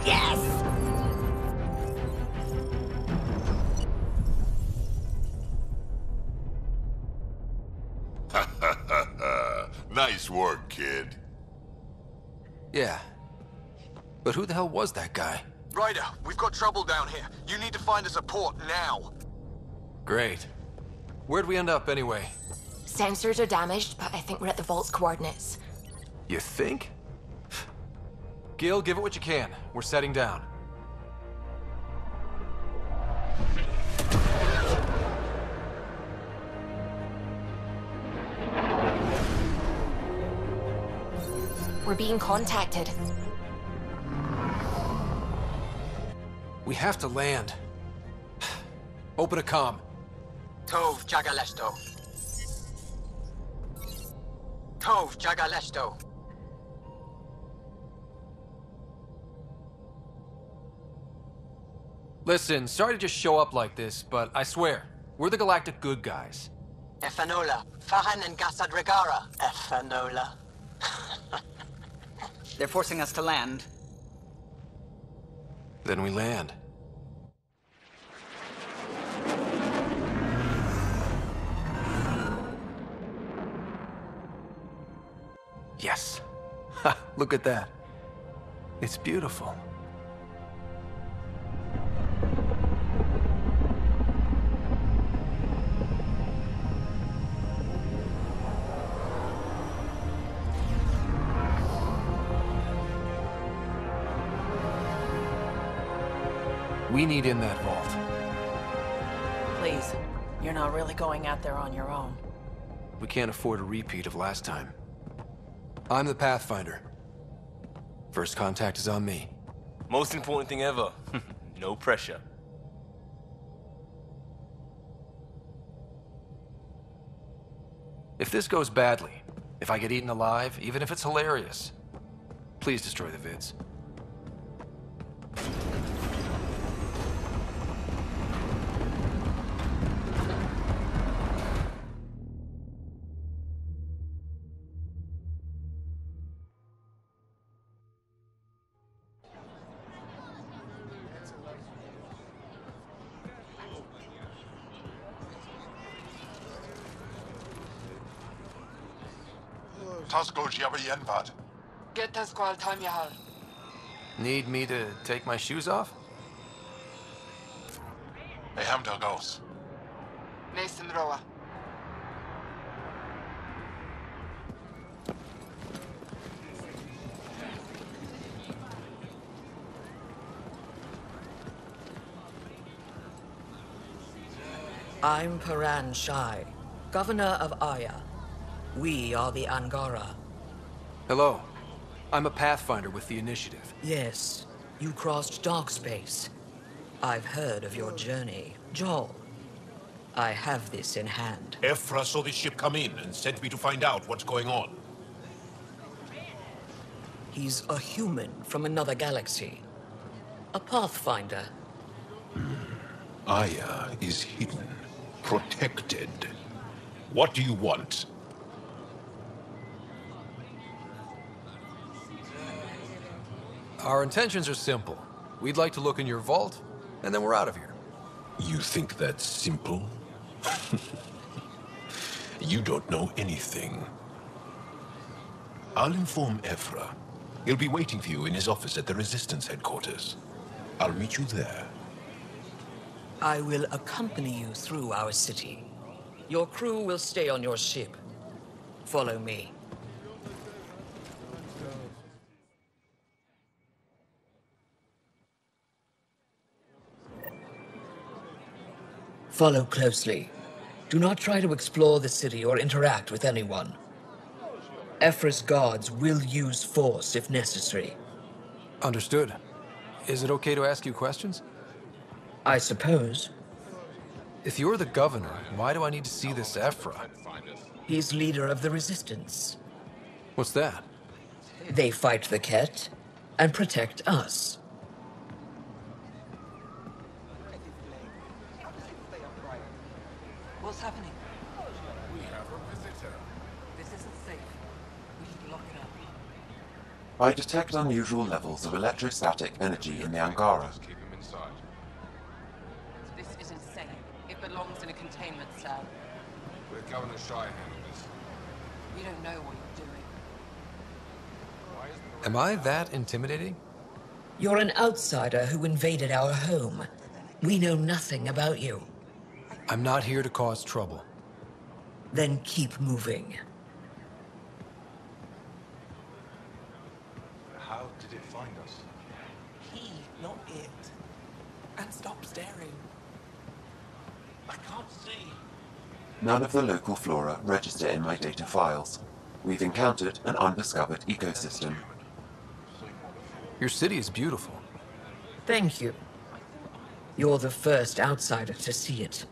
[SPEAKER 9] Yes!
[SPEAKER 15] Nice work, kid.
[SPEAKER 6] Yeah. But who the hell was that guy?
[SPEAKER 21] Ryder, we've got trouble down here. You need to find us a port now.
[SPEAKER 6] Great. Where'd we end up anyway?
[SPEAKER 1] Sensors are damaged, but I think we're at the vault's coordinates.
[SPEAKER 6] You think? Gil, give it what you can. We're setting down.
[SPEAKER 1] We're being contacted.
[SPEAKER 6] We have to land. Open a comm.
[SPEAKER 21] Tov Jagalesto. Tov Jagalesto.
[SPEAKER 6] Listen, sorry to just show up like this, but I swear, we're the galactic good guys.
[SPEAKER 9] Efanola, Fahan and Gasadregara. Efanola.
[SPEAKER 16] They're forcing us to land.
[SPEAKER 6] Then we land. Yes. Ha, look at that. It's beautiful. We need in that vault.
[SPEAKER 5] Please, you're not really going out there on your own.
[SPEAKER 6] We can't afford a repeat of last time. I'm the Pathfinder. First contact is on me.
[SPEAKER 17] Most important thing ever. No pressure.
[SPEAKER 6] If this goes badly, if I get eaten alive, even if it's hilarious, please destroy the vids.
[SPEAKER 18] Get the squall time you have.
[SPEAKER 6] Need me to take my shoes off?
[SPEAKER 18] Nathan Roa.
[SPEAKER 20] I'm Paran Shai, Governor of Aya. We are the Angara.
[SPEAKER 6] Hello. I'm a Pathfinder with the Initiative.
[SPEAKER 20] Yes, you crossed dark space. I've heard of your journey, Joel. I have this in hand.
[SPEAKER 25] Ephra saw this ship come in and sent me to find out what's going on.
[SPEAKER 20] He's a human from another galaxy. A Pathfinder.
[SPEAKER 25] Aya is hidden, protected. What do you want?
[SPEAKER 6] Our intentions are simple. We'd like to look in your vault, and then we're out of here.
[SPEAKER 25] You think that's simple? You don't know anything. I'll inform Ephra. He'll be waiting for you in his office at the Resistance headquarters. I'll meet you there.
[SPEAKER 20] I will accompany you through our city. Your crew will stay on your ship. Follow me. Follow closely. Do not try to explore the city or interact with anyone. Ephra's guards will use force if necessary.
[SPEAKER 6] Understood. Is it okay to ask you questions?
[SPEAKER 20] I suppose.
[SPEAKER 6] If you're the governor, why do I need to see this Ephra?
[SPEAKER 20] He's leader of the Resistance.
[SPEAKER 6] What's that?
[SPEAKER 20] They fight the Ket and protect us.
[SPEAKER 5] What's happening?
[SPEAKER 25] We have a visitor.
[SPEAKER 5] This isn't safe. We should lock it up.
[SPEAKER 14] I detect unusual levels of electrostatic energy in the Angara.
[SPEAKER 25] Keep him inside.
[SPEAKER 5] This is insane. It belongs in a containment cell.
[SPEAKER 25] Let Governor Shai handle this.
[SPEAKER 5] We don't know what you're doing.
[SPEAKER 6] Am I that intimidating?
[SPEAKER 20] You're an outsider who invaded our home. We know nothing about you.
[SPEAKER 6] I'm not here to cause trouble.
[SPEAKER 20] Then keep moving.
[SPEAKER 25] How did it find us?
[SPEAKER 5] He, not it. And stop staring.
[SPEAKER 25] I can't see.
[SPEAKER 14] None of the local flora register in my data files. We've encountered an undiscovered ecosystem.
[SPEAKER 6] Your city is beautiful.
[SPEAKER 20] Thank you. You're the first outsider to see it.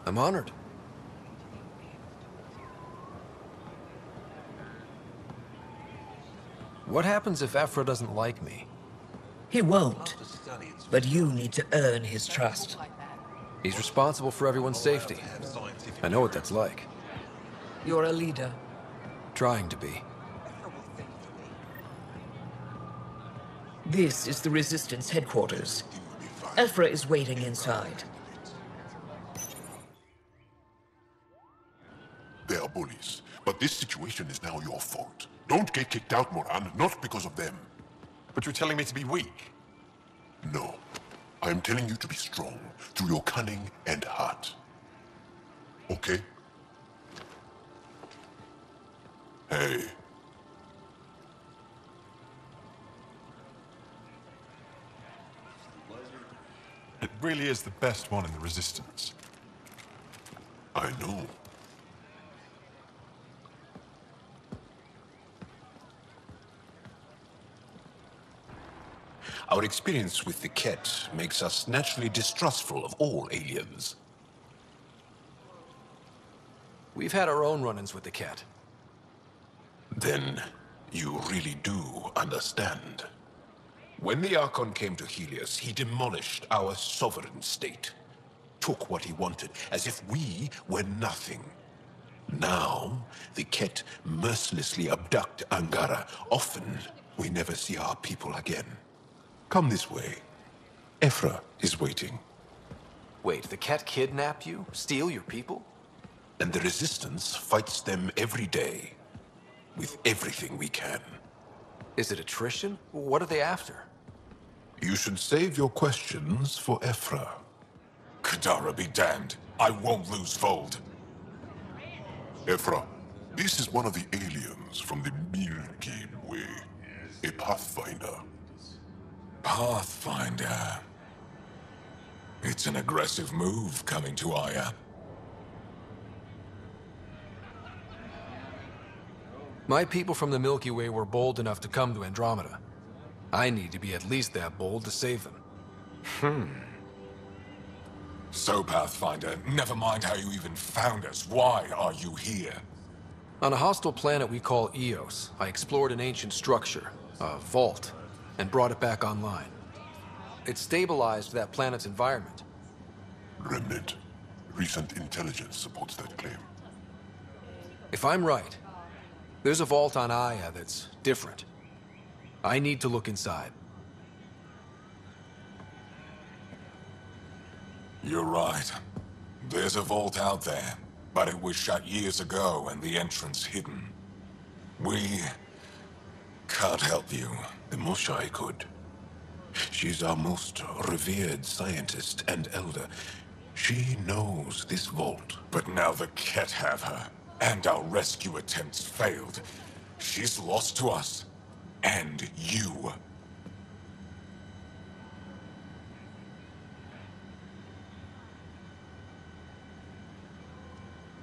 [SPEAKER 6] I'm honored. What happens if Ephra doesn't like me?
[SPEAKER 20] He won't. But you need to earn his trust.
[SPEAKER 6] He's responsible for everyone's safety. I know what that's like.
[SPEAKER 20] You're a leader.
[SPEAKER 6] Trying to be.
[SPEAKER 20] This is the Resistance headquarters. Ephra is waiting inside.
[SPEAKER 15] They are bullies, but this situation is now your fault. Don't get kicked out, Moran, not because of them.
[SPEAKER 3] But you're telling me to be weak?
[SPEAKER 15] No. I am telling you to be strong, through your cunning and heart. Okay? Hey.
[SPEAKER 3] It really is the best one in the Resistance.
[SPEAKER 15] I know.
[SPEAKER 25] Our experience with the Ket makes us naturally distrustful of all aliens.
[SPEAKER 6] We've had our own run-ins with the Ket.
[SPEAKER 25] Then you really do understand. When the Archon came to Helios, he demolished our sovereign state. Took what he wanted, as if we were nothing. Now, the Ket mercilessly abduct Angara. Often, we never see our people again. Come this way. Ephra is waiting.
[SPEAKER 6] Wait, the Ket kidnap you? Steal your people?
[SPEAKER 25] And the Resistance fights them every day. With everything we can.
[SPEAKER 6] Is it attrition? What are they after?
[SPEAKER 25] You should save your questions for Ephra.
[SPEAKER 15] Kadara be damned. I won't lose Vold. Ephra, this is one of the aliens from the Milky Way. A Pathfinder.
[SPEAKER 10] Pathfinder. It's an aggressive move coming to Aya.
[SPEAKER 6] My people from the Milky Way were bold enough to come to Andromeda. I need to be at least that bold to save them.
[SPEAKER 10] So, Pathfinder, never mind how you even found us. Why are you here?
[SPEAKER 6] On a hostile planet we call Eos, I explored an ancient structure, a vault, and brought it back online. It stabilized that planet's environment.
[SPEAKER 15] Remnant. Recent intelligence supports that claim.
[SPEAKER 6] If I'm right, there's a vault on Aya that's different. I need to look inside.
[SPEAKER 10] You're right. There's a vault out there, but it was shut years ago and the entrance hidden. We can't help you.
[SPEAKER 25] The Moshai could. She's our most revered scientist and elder. She knows this vault.
[SPEAKER 10] But now the Ket have her, and our rescue attempts failed. She's lost to us, and you.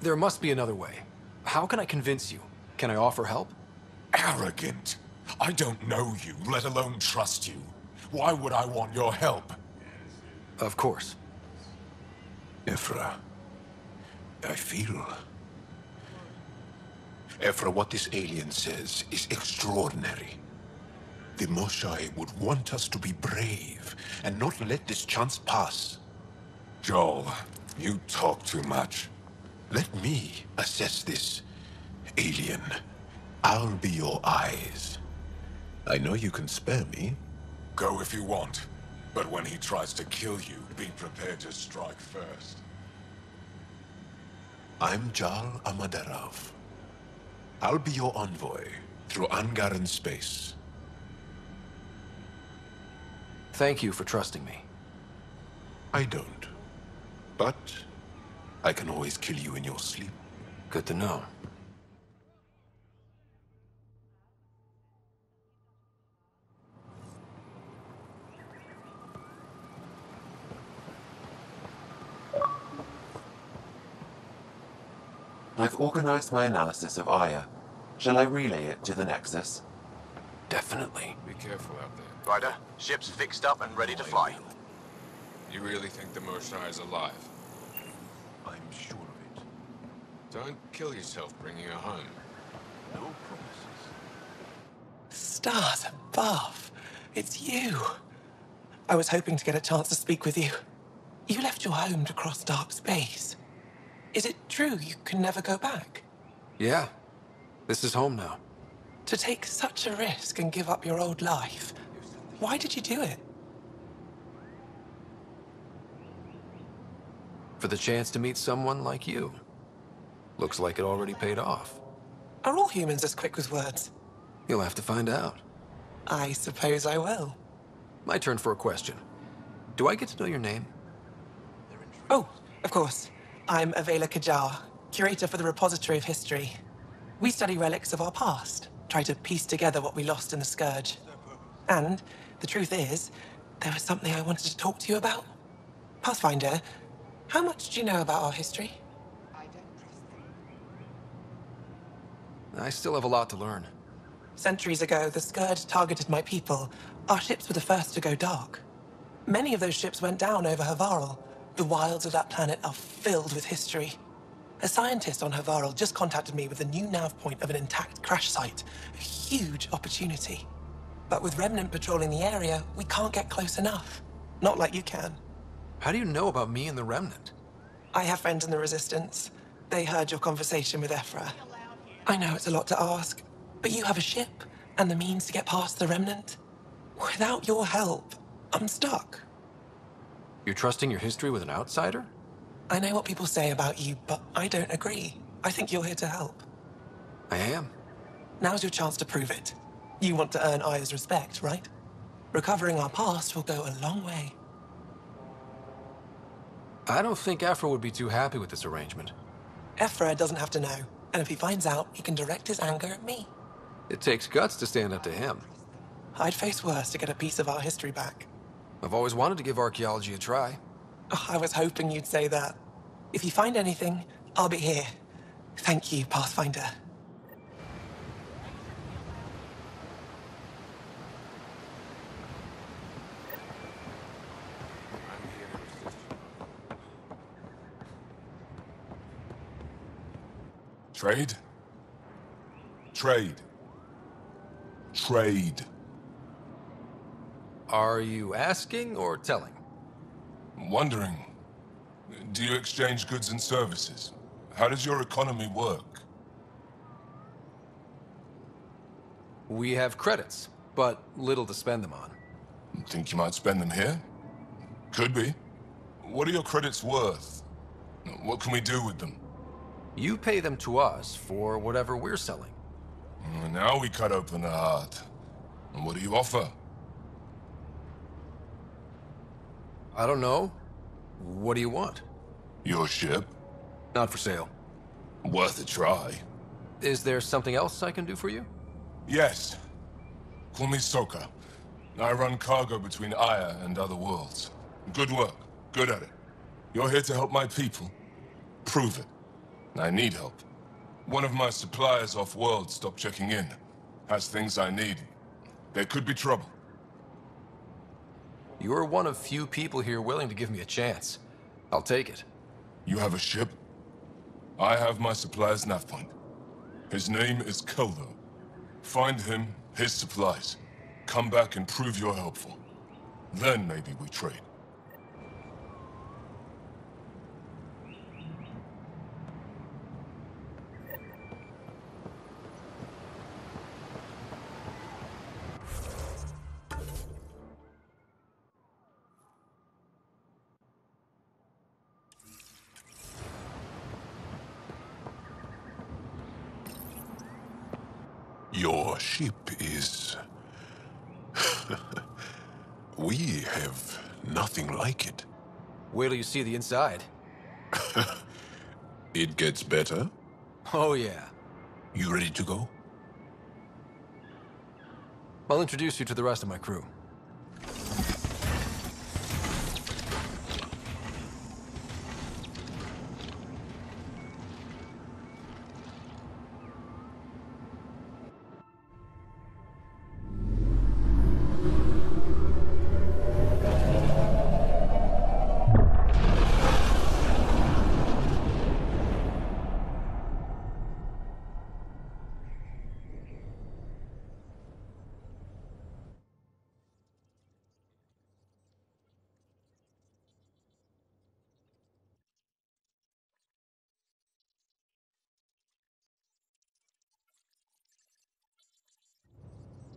[SPEAKER 6] There must be another way. How can I convince you? Can I offer help?
[SPEAKER 10] Arrogant. I don't know you, let alone trust you. Why would I want your help?
[SPEAKER 6] Of course.
[SPEAKER 25] Ephra, I feel... Ephra, what this alien says is extraordinary. The Moshai would want us to be brave and not let this chance pass.
[SPEAKER 10] Joel, you talk too much.
[SPEAKER 25] Let me assess this, alien. I'll be your eyes. I know you can spare me.
[SPEAKER 10] Go if you want, but when he tries to kill you, be prepared to strike first.
[SPEAKER 25] I'm Jal Amaderov. I'll be your envoy through Angaran space.
[SPEAKER 6] Thank you for trusting me.
[SPEAKER 25] I don't. But I can always kill you in your sleep.
[SPEAKER 6] Good to know.
[SPEAKER 14] I've organized my analysis of Aya. Shall I relay it to the Nexus?
[SPEAKER 6] Definitely.
[SPEAKER 3] Be careful out there.
[SPEAKER 21] Ryder, ship's fixed up and ready to fly.
[SPEAKER 3] You really think the Moshai is alive?
[SPEAKER 25] I'm sure of it.
[SPEAKER 3] Don't kill yourself bringing her home.
[SPEAKER 25] No promises.
[SPEAKER 16] Stars above. It's you.
[SPEAKER 7] I was hoping to get a chance to speak with you. You left your home to cross dark space. Is it true you can never go back?
[SPEAKER 6] Yeah. This is home now.
[SPEAKER 7] To take such a risk and give up your old life, why did you do it?
[SPEAKER 6] For the chance to meet someone like you. Looks like it already paid off.
[SPEAKER 7] Are all humans as quick with words?
[SPEAKER 6] You'll have to find out.
[SPEAKER 7] I suppose I will.
[SPEAKER 6] My turn for a question. Do I get to know your name?
[SPEAKER 7] Oh, of course. I'm Avela Kajar, curator for the Repository of History. We study relics of our past, try to piece together what we lost in the Scourge. And the truth is, there was something I wanted to talk to you about. Pathfinder, how much do you know about our history?
[SPEAKER 6] I still have a lot to learn.
[SPEAKER 7] Centuries ago, the Scourge targeted my people. Our ships were the first to go dark. Many of those ships went down over Havarl. The wilds of that planet are filled with history. A scientist on Havarl just contacted me with the new nav point of an intact crash site. A huge opportunity. But with Remnant patrolling the area, we can't get close enough. Not like you can.
[SPEAKER 6] How do you know about me and the Remnant?
[SPEAKER 7] I have friends in the Resistance. They heard your conversation with Ephra. I know it's a lot to ask, but you have a ship and the means to get past the Remnant. Without your help, I'm stuck.
[SPEAKER 6] You're trusting your history with an outsider?
[SPEAKER 7] I know what people say about you, but I don't agree. I think you're here to help.
[SPEAKER 6] I am.
[SPEAKER 7] Now's your chance to prove it. You want to earn Aya's respect, right? Recovering our past will go a long way.
[SPEAKER 6] I don't think Ephra would be too happy with this arrangement.
[SPEAKER 7] Ephra doesn't have to know, and if he finds out, he can direct his anger at me.
[SPEAKER 6] It takes guts to stand up to him.
[SPEAKER 7] I'd face worse to get a piece of our history back.
[SPEAKER 6] I've always wanted to give archaeology a try.
[SPEAKER 7] Oh, I was hoping you'd say that. If you find anything, I'll be here. Thank you, Pathfinder.
[SPEAKER 10] Trade? Trade. Trade.
[SPEAKER 6] Are you asking or telling?
[SPEAKER 10] Wondering, do you exchange goods and services? How does your economy work?
[SPEAKER 6] We have credits, but little to spend them on.
[SPEAKER 10] Think you might spend them here? Could be. What are your credits worth? What can we do with them?
[SPEAKER 6] You pay them to us for whatever we're selling.
[SPEAKER 10] Now we cut open the heart. And what do you offer?
[SPEAKER 6] I don't know. What do you want?
[SPEAKER 10] Your ship?
[SPEAKER 6] Not for sale.
[SPEAKER 10] Worth a try.
[SPEAKER 6] Is there something else I can do for you?
[SPEAKER 10] Yes. Call me Soka. I run cargo between Aya and other worlds. Good work. Good at it. You're here to help my people. Prove it. I need help. One of my suppliers off-world stopped checking in. Has things I need. There could be trouble.
[SPEAKER 6] You're one of few people here willing to give me a chance. I'll take it.
[SPEAKER 10] You have a ship? I have my supplier's nav point. His name is Koldo. Find him, his supplies. Come back and prove you're helpful. Then maybe we trade.
[SPEAKER 15] Your ship is... We have nothing like it.
[SPEAKER 6] Wait till you see the inside.
[SPEAKER 15] It gets better?
[SPEAKER 6] Oh, yeah.
[SPEAKER 15] You ready to go?
[SPEAKER 6] I'll introduce you to the rest of my crew.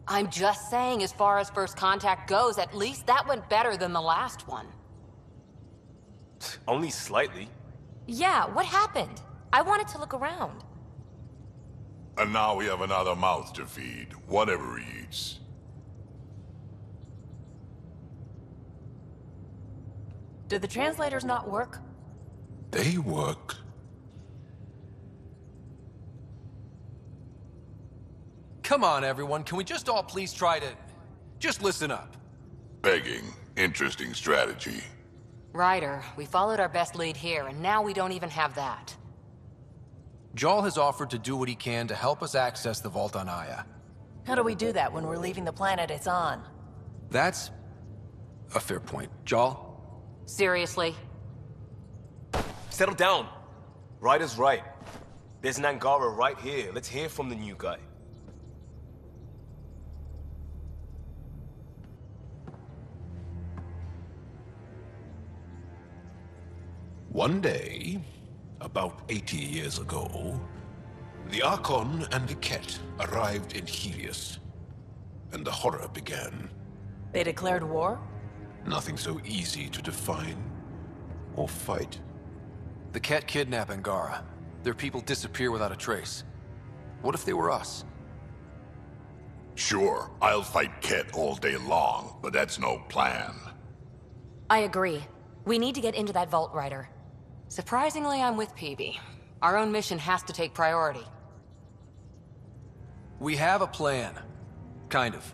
[SPEAKER 2] I'm just saying, as far as first contact goes, at least that went better than the last one.
[SPEAKER 17] Only slightly.
[SPEAKER 12] Yeah, what happened? I wanted to look around.
[SPEAKER 15] And now we have another mouth to feed, whatever he eats.
[SPEAKER 5] Did the translators not work?
[SPEAKER 15] They work.
[SPEAKER 6] Come on, everyone. Can we just all please try to... just listen up?
[SPEAKER 15] Begging. Interesting strategy.
[SPEAKER 2] Ryder, we followed our best lead here, and now we don't even have that.
[SPEAKER 6] Jarl has offered to do what he can to help us access the vault on Aya.
[SPEAKER 5] How do we do that when we're leaving the planet it's on?
[SPEAKER 6] That's a fair point. Jarl?
[SPEAKER 2] Seriously?
[SPEAKER 17] Settle down. Ryder's right. There's an Angara right here. Let's hear from the new guy.
[SPEAKER 15] One day, about 80 years ago, the Archon and the Ket arrived in Helios, and the horror began.
[SPEAKER 5] They declared war?
[SPEAKER 15] Nothing so easy to define or fight.
[SPEAKER 6] The Ket kidnap Angara. Their people disappear without a trace. What if they were us?
[SPEAKER 15] Sure, I'll fight Ket all day long, but that's no plan.
[SPEAKER 12] I agree. We need to get into that vault, Ryder.
[SPEAKER 2] Surprisingly, I'm with PB. Our own mission has to take priority.
[SPEAKER 6] We have a plan. Kind of.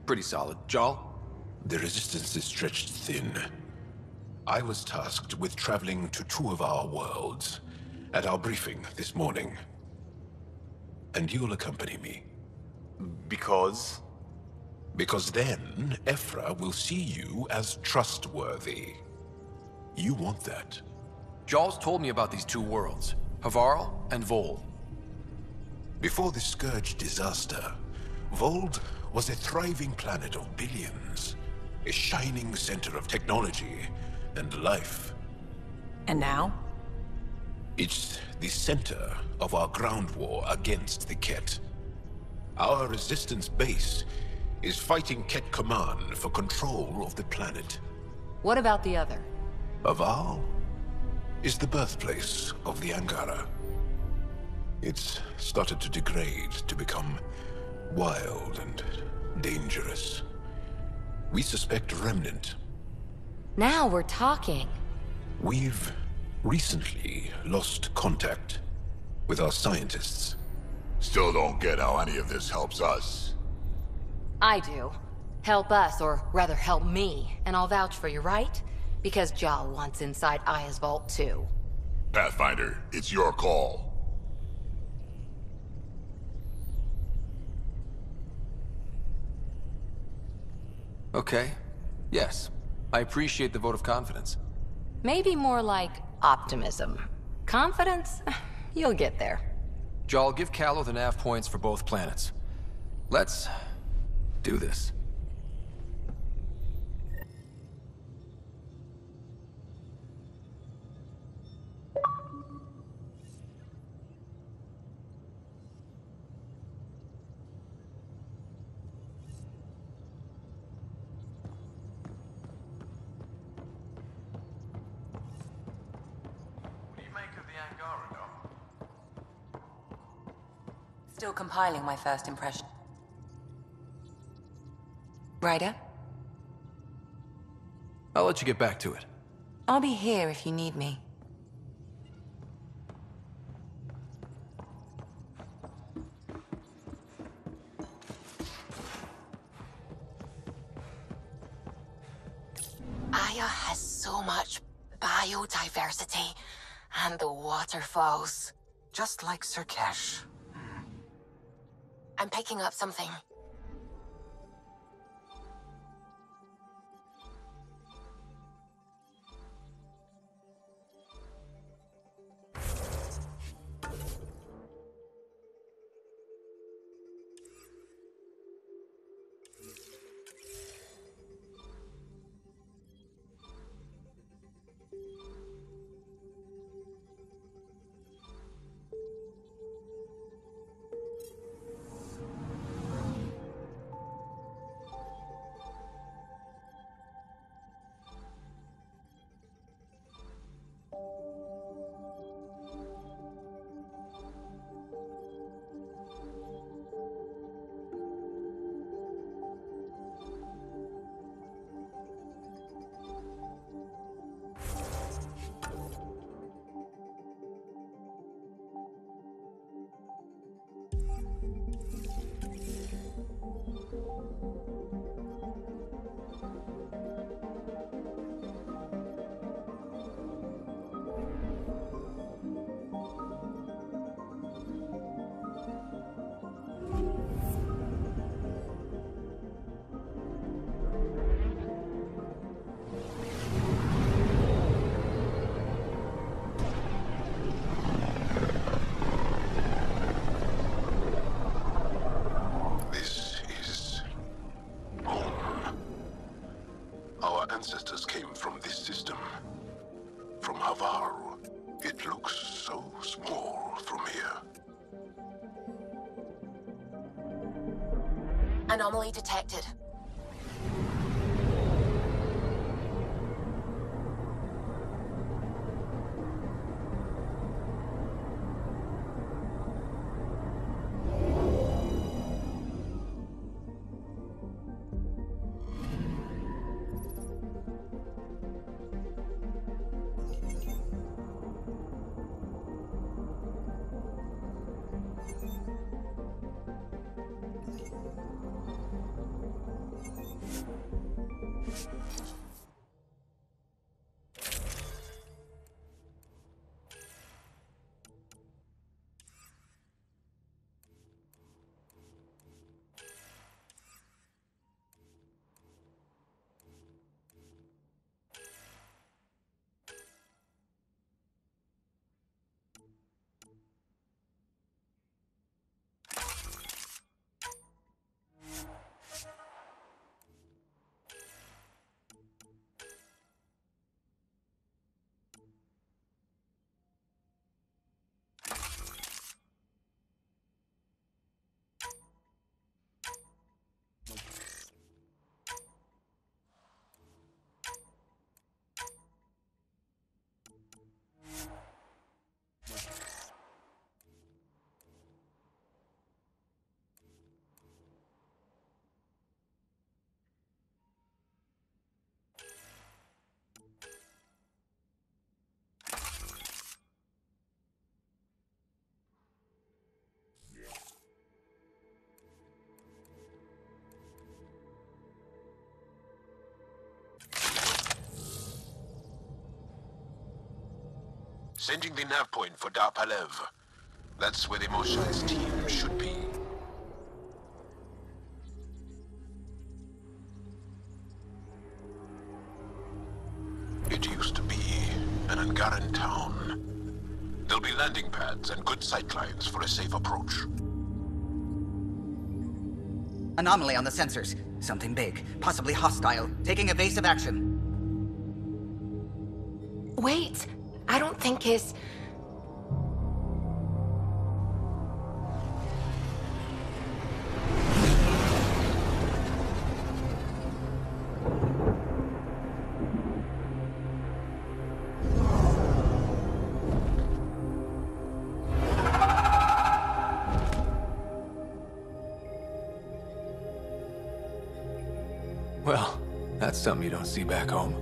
[SPEAKER 6] Pretty solid. Jarl?
[SPEAKER 15] The resistance is stretched thin. I was tasked with traveling to two of our worlds at our briefing this morning. And you'll accompany me.
[SPEAKER 17] Because?
[SPEAKER 15] Because then, Ephra will see you as trustworthy. You want that.
[SPEAKER 6] Jarl's told me about these two worlds, Havarl and Vold.
[SPEAKER 15] Before the Scourge disaster, Vold was a thriving planet of billions. A shining center of technology and life.
[SPEAKER 5] And now?
[SPEAKER 15] It's the center of our ground war against the Ket. Our resistance base is fighting Ket Command for control of the planet.
[SPEAKER 2] What about the other?
[SPEAKER 15] Havarl is the birthplace of the Angara. It's started to degrade, to become wild and dangerous. We suspect a remnant.
[SPEAKER 12] Now we're talking.
[SPEAKER 15] We've recently lost contact with our scientists. Still don't get how any of this helps us.
[SPEAKER 2] I do. Help us, or rather help me, and I'll vouch for you, right? Because Jarl wants inside Aya's vault too.
[SPEAKER 15] Pathfinder, it's your call.
[SPEAKER 6] Okay. Yes. I appreciate the vote of confidence.
[SPEAKER 2] Maybe more like optimism. Confidence? You'll get there.
[SPEAKER 6] Jarl, give Callow the nav points for both planets. Let's do this.
[SPEAKER 16] Still compiling my first impression. Ryder?
[SPEAKER 6] I'll let you get back to it.
[SPEAKER 16] I'll be here if you need me.
[SPEAKER 1] Aya has so much biodiversity, and the waterfalls. Just like Sirkesh. I'm picking up something.
[SPEAKER 15] Ancestors came from this system. From Havar. It looks so small from here.
[SPEAKER 1] Anomaly detected.
[SPEAKER 15] Sending the nav point for Darpalev. That's where the Mosha's team should be. It used to be an Angaran town. There'll be landing pads and good sightlines for a safe approach.
[SPEAKER 9] Anomaly on the sensors. Something big, possibly hostile, taking evasive action.
[SPEAKER 2] Wait, I don't think it's...
[SPEAKER 6] Well, that's something you don't see back home.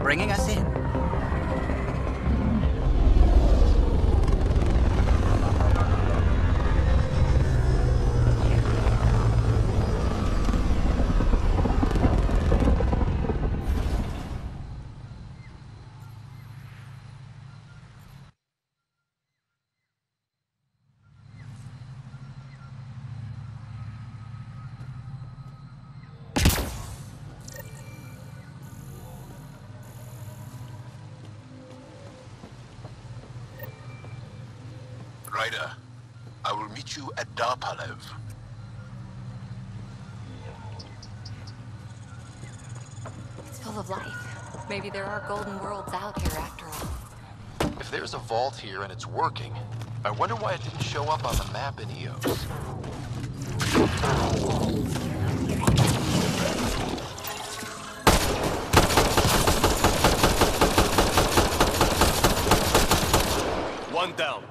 [SPEAKER 9] Bringing us in.
[SPEAKER 15] Ryder, I will meet you at Darpalev.
[SPEAKER 2] It's full of life. Maybe there are golden worlds out here after all.
[SPEAKER 6] If there's a vault here and it's working, I wonder why it didn't show up on the map in Eos.
[SPEAKER 17] One down.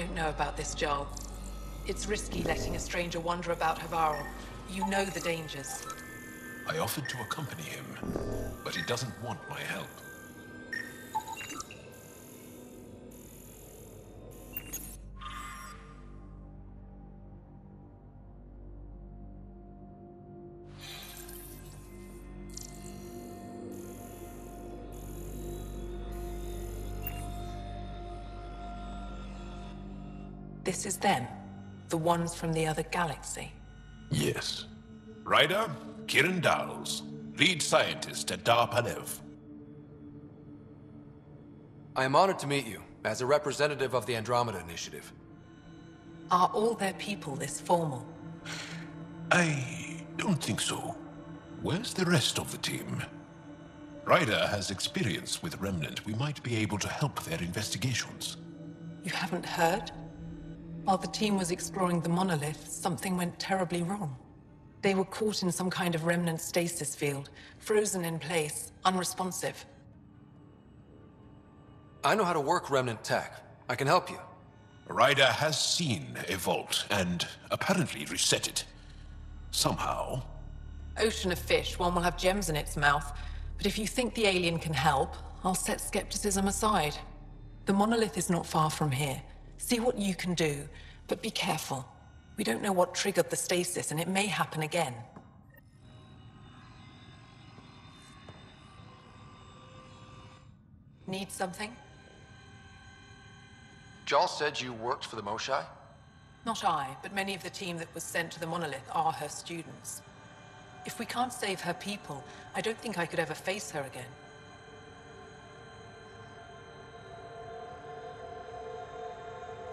[SPEAKER 7] don't know about this, Jarl. It's risky letting a stranger wander about Havarl. You know the dangers.
[SPEAKER 15] I offered to accompany him, but he doesn't want my help.
[SPEAKER 7] This is them? The ones from the other galaxy?
[SPEAKER 15] Yes. Ryder, Kiran Dowles, lead scientist at Dar Panev.
[SPEAKER 6] I am honored to meet you, as a representative of the Andromeda Initiative.
[SPEAKER 7] Are all their people this formal?
[SPEAKER 15] I don't think so. Where's the rest of the team? Ryder has experience with Remnant. We might be able to help their investigations.
[SPEAKER 7] You haven't heard? While the team was exploring the monolith, something went terribly wrong. They were caught in some kind of remnant stasis field, frozen in place, unresponsive.
[SPEAKER 6] I know how to work remnant tech. I can help you.
[SPEAKER 15] Ryder has seen a vault, and apparently reset it. Somehow.
[SPEAKER 7] Ocean of fish, one will have gems in its mouth. But if you think the alien can help, I'll set skepticism aside. The monolith is not far from here. See what you can do, but be careful. We don't know what triggered the stasis, and it may happen again. Need something?
[SPEAKER 6] Jarl said you worked for the Moshai?
[SPEAKER 7] Not I, but many of the team that was sent to the monolith are her students. If we can't save her people, I don't think I could ever face her again.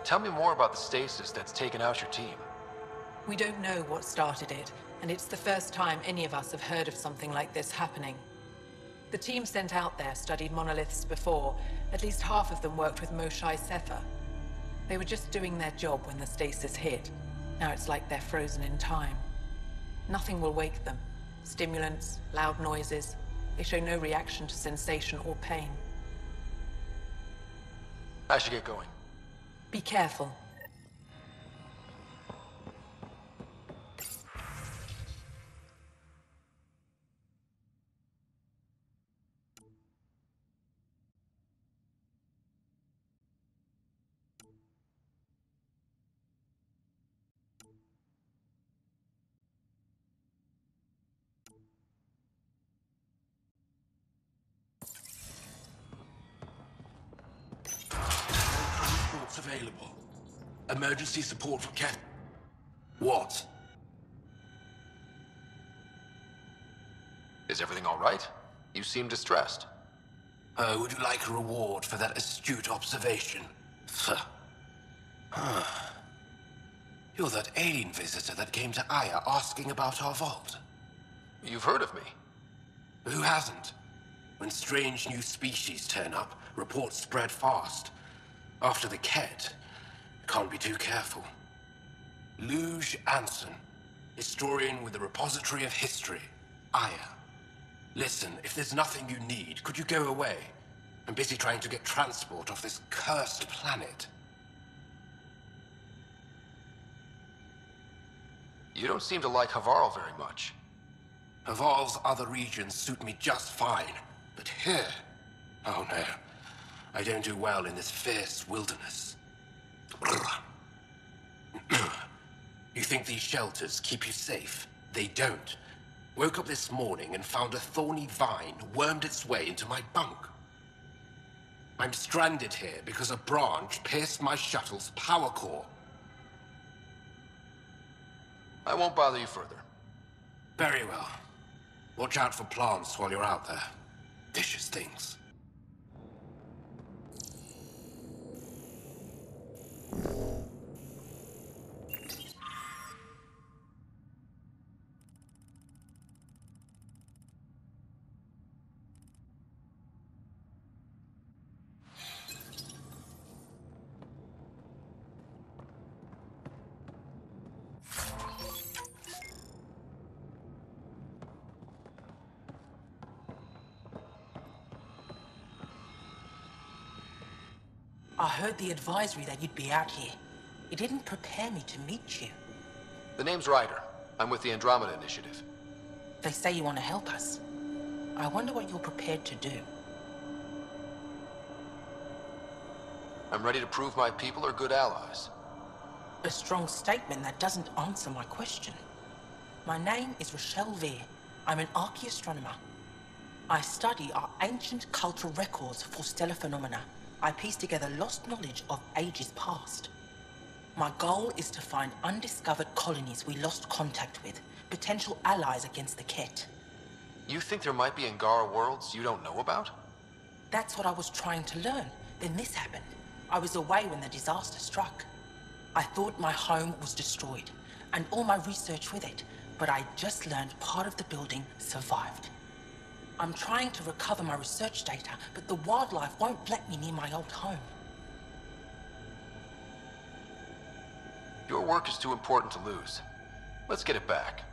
[SPEAKER 6] Tell me more about the stasis that's taken out your team.
[SPEAKER 7] We don't know what started it, and it's the first time any of us have heard of something like this happening. The team sent out there studied monoliths before. At least half of them worked with Moshai Sefer. They were just doing their job when the stasis hit. Now it's like they're frozen in time. Nothing will wake them. Stimulants, loud noises. They show no reaction to sensation or pain.
[SPEAKER 6] I should get going.
[SPEAKER 7] Be careful.
[SPEAKER 11] Transports available. Emergency support for Cat. What?
[SPEAKER 6] Is everything all right? You seem distressed.
[SPEAKER 11] Would you like a reward for that astute observation? You're that alien visitor that came to Aya asking about our vault.
[SPEAKER 6] You've heard of me.
[SPEAKER 11] Who hasn't? When strange new species turn up, reports spread fast. After the Ket, can't be too careful. Luge Anson, historian with the Repository of History, Aya. Listen, if there's nothing you need, could you go away? I'm busy trying to get transport off this cursed planet.
[SPEAKER 6] You don't seem to like Havarl very much.
[SPEAKER 11] Havarl's other regions suit me just fine, but here... Oh no, I don't do well in this fierce wilderness. You think these shelters keep you safe? They don't. Woke up this morning and found a thorny vine wormed its way into my bunk. I'm stranded here because a branch pierced my shuttle's power core.
[SPEAKER 6] I won't bother you further.
[SPEAKER 11] Very well. Watch out for plants while you're out there. Vicious things.
[SPEAKER 7] I heard the advisory that you'd be out here. It didn't prepare me to meet you.
[SPEAKER 6] The name's Ryder. I'm with the Andromeda Initiative.
[SPEAKER 7] They say you want to help us. I wonder what you're prepared to do.
[SPEAKER 6] I'm ready to prove my people are good allies.
[SPEAKER 7] A strong statement that doesn't answer my question. My name is Rochelle Veer. I'm an archaeoastronomer. I study our ancient cultural records for stellar phenomena. I piece together lost knowledge of ages past. My goal is to find undiscovered colonies we lost contact with, potential allies against the Ket.
[SPEAKER 6] You think there might be Angara worlds you don't know about?
[SPEAKER 7] That's what I was trying to learn. Then this happened. I was away when the disaster struck. I thought my home was destroyed, and all my research with it, but I just learned part of the building survived. I'm trying to recover my research data, but the wildlife won't let me near my old home.
[SPEAKER 6] Your work is too important to lose. Let's get it back.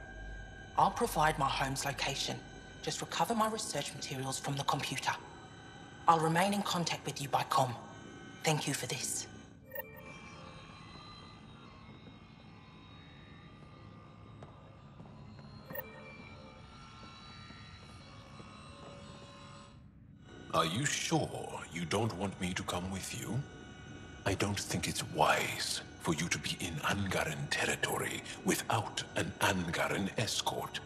[SPEAKER 7] I'll provide my home's location. Just recover my research materials from the computer. I'll remain in contact with you by comm. Thank you for this.
[SPEAKER 15] Are you sure you don't want me to come with you? I don't think it's wise for you to be in Angaran territory without an Angaran escort.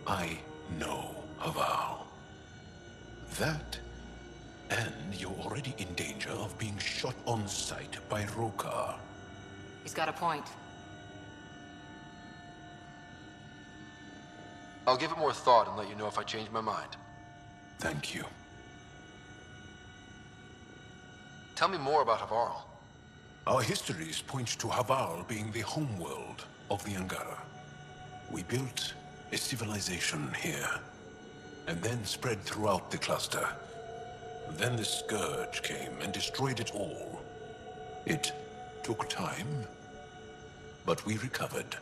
[SPEAKER 15] I know Haval. That, and you're already in danger of being shot on sight by Rokar.
[SPEAKER 2] He's got a point.
[SPEAKER 6] I'll give it more thought and let you know if I change my mind.
[SPEAKER 15] Thank you.
[SPEAKER 6] Tell me more about Havarl.
[SPEAKER 15] Our histories point to Havarl being the homeworld of the Angara. We built a civilization here, and then spread throughout the cluster. Then the Scourge came and destroyed it all. It took time, but we recovered.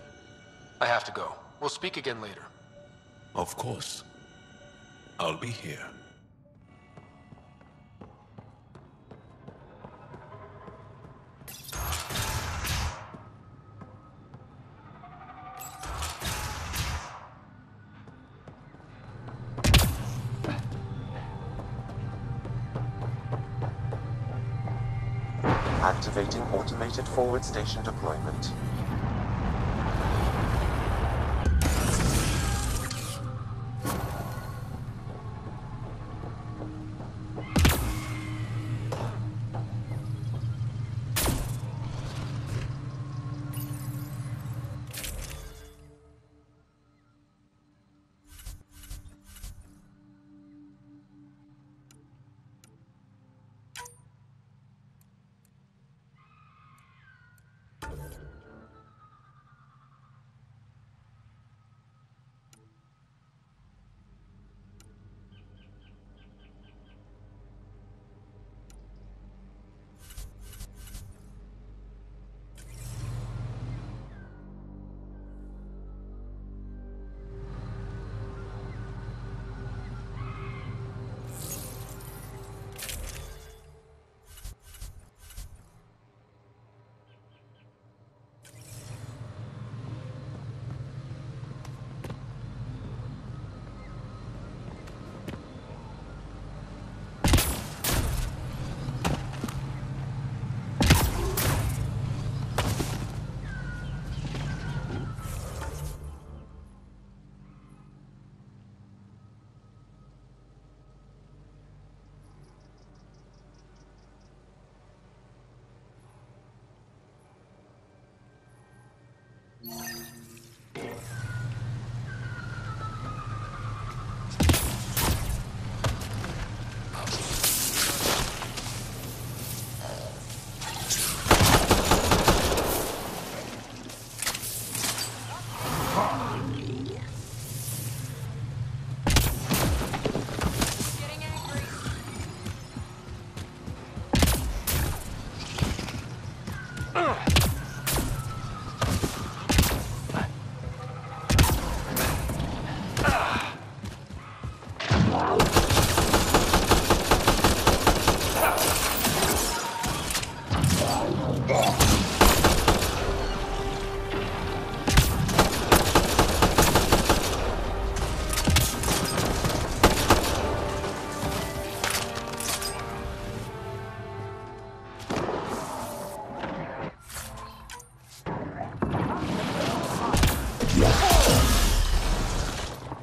[SPEAKER 6] I have to go. We'll speak again later.
[SPEAKER 15] Of course. I'll be here.
[SPEAKER 14] Activating automated forward station deployment.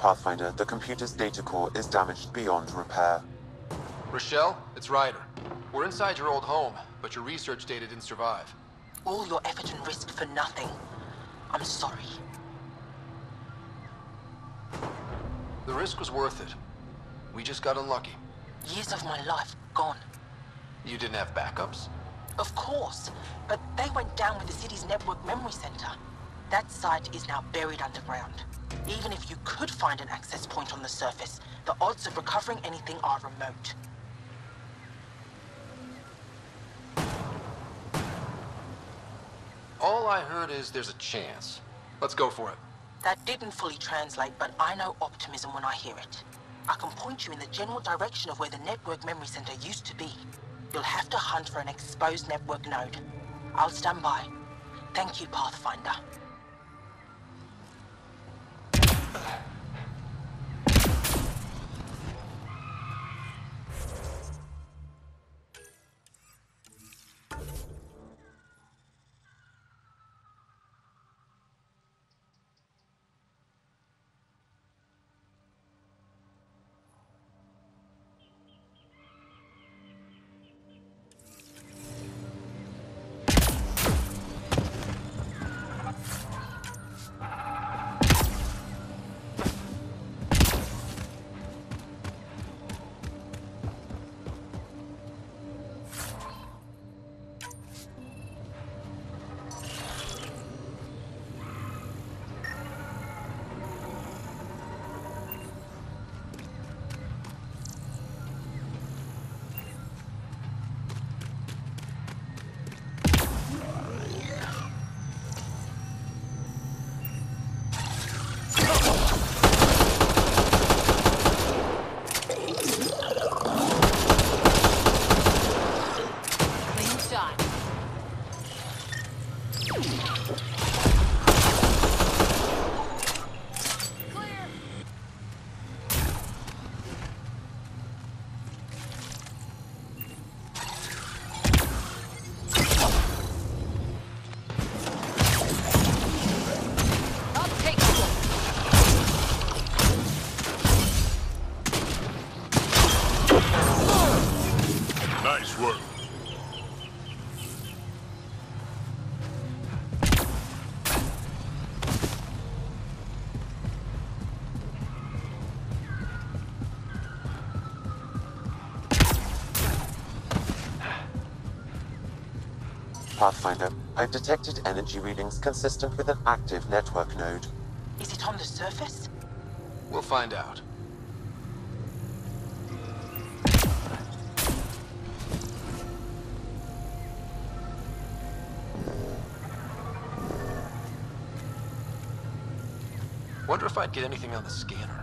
[SPEAKER 14] Pathfinder, the computer's data core is damaged beyond repair.
[SPEAKER 6] Rochelle, it's Ryder. We're inside your old home, but your research data didn't survive.
[SPEAKER 5] All your effort and risk for nothing. I'm sorry.
[SPEAKER 6] The risk was worth it. We just got unlucky.
[SPEAKER 5] Years of my life gone.
[SPEAKER 6] You didn't have backups?
[SPEAKER 5] Of course, but they went down with the city's network memory center. That site is now buried underground. Even if you could find an access point on the surface, the odds of recovering anything are remote.
[SPEAKER 6] All I heard is there's a chance. Let's go for it.
[SPEAKER 5] That didn't fully translate, but I know optimism when I hear it. I can point you in the general direction of where the network memory center used to be. You'll have to hunt for an exposed network node. I'll stand by. Thank you, Pathfinder.
[SPEAKER 14] Pathfinder, I've detected energy readings consistent with an active network node.
[SPEAKER 5] Is it on the surface?
[SPEAKER 6] We'll find out. Wonder if I'd get anything on the scanner.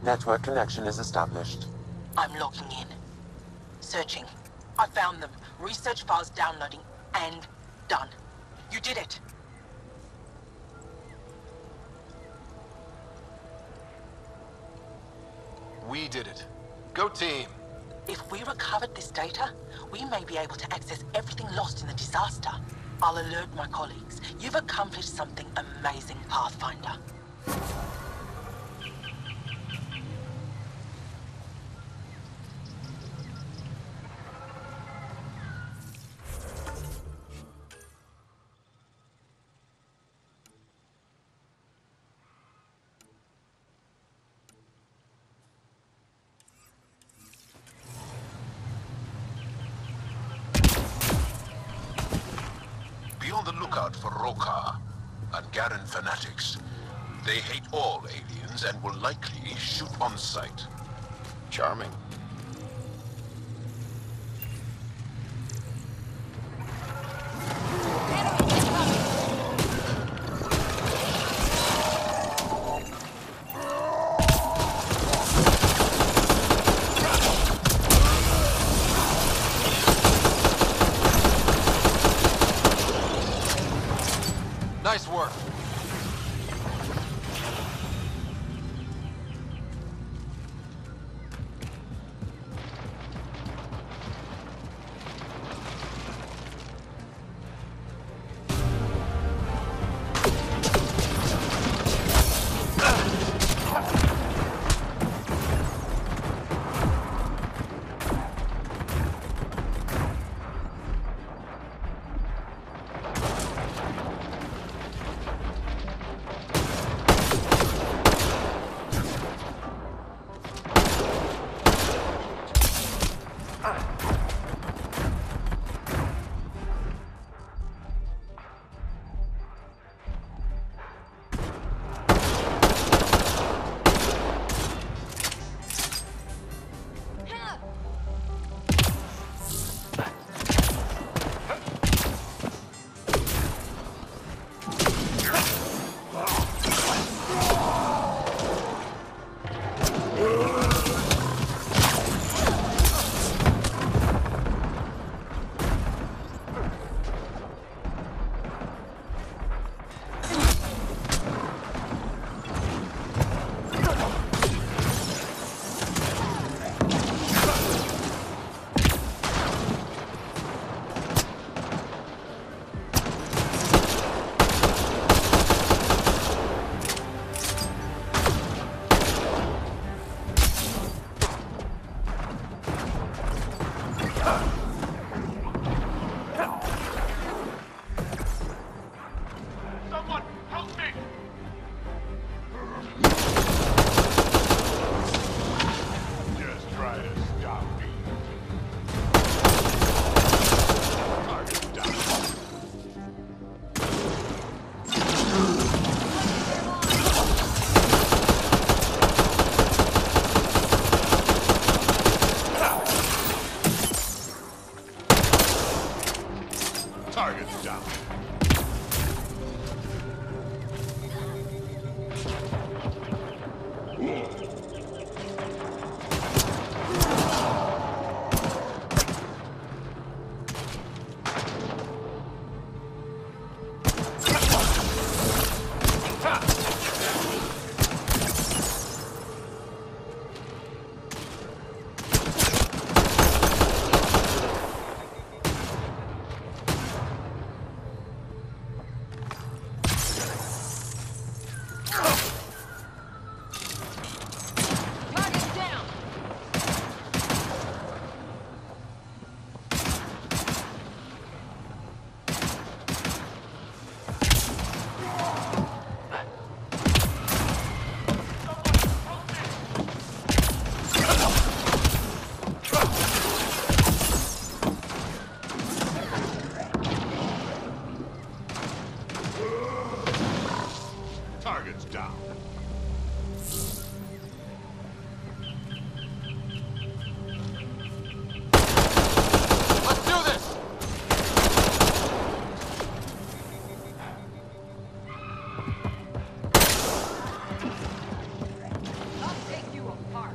[SPEAKER 14] Network connection is established.
[SPEAKER 5] I'm logging in. Searching. I found them. Research files downloading and done. You did it.
[SPEAKER 6] We did it. Go team.
[SPEAKER 5] If we recovered this data, we may be able to access everything lost in the disaster. I'll alert my colleagues. You've accomplished something amazing, Pathfinder.
[SPEAKER 15] Be on the lookout for Roka and Garen fanatics. They hate all aliens and will likely shoot on sight.
[SPEAKER 6] Charming.
[SPEAKER 4] Target's down.
[SPEAKER 21] Let's do this!
[SPEAKER 19] I'll take you apart.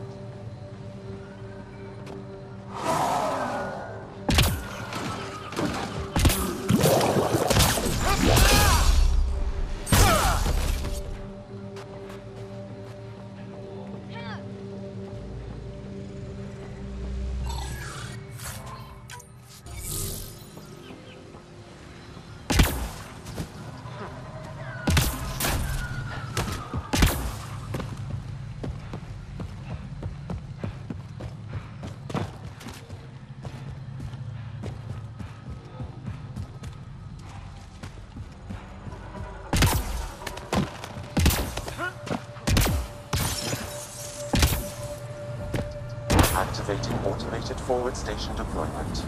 [SPEAKER 14] Activating automated forward station deployment.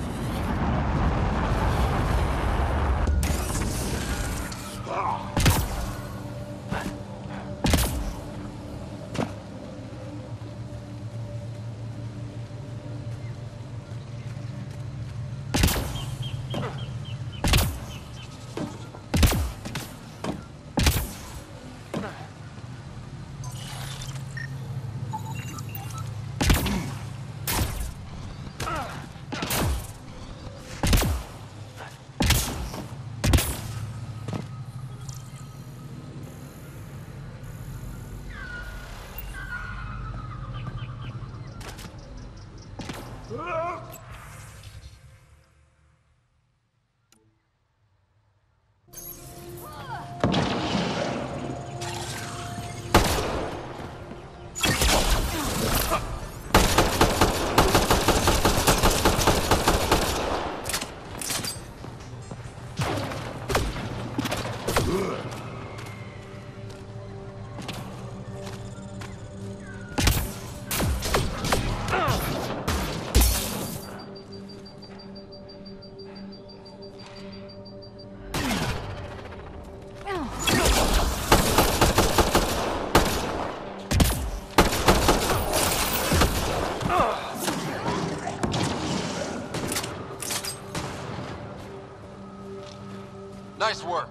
[SPEAKER 21] Nice work.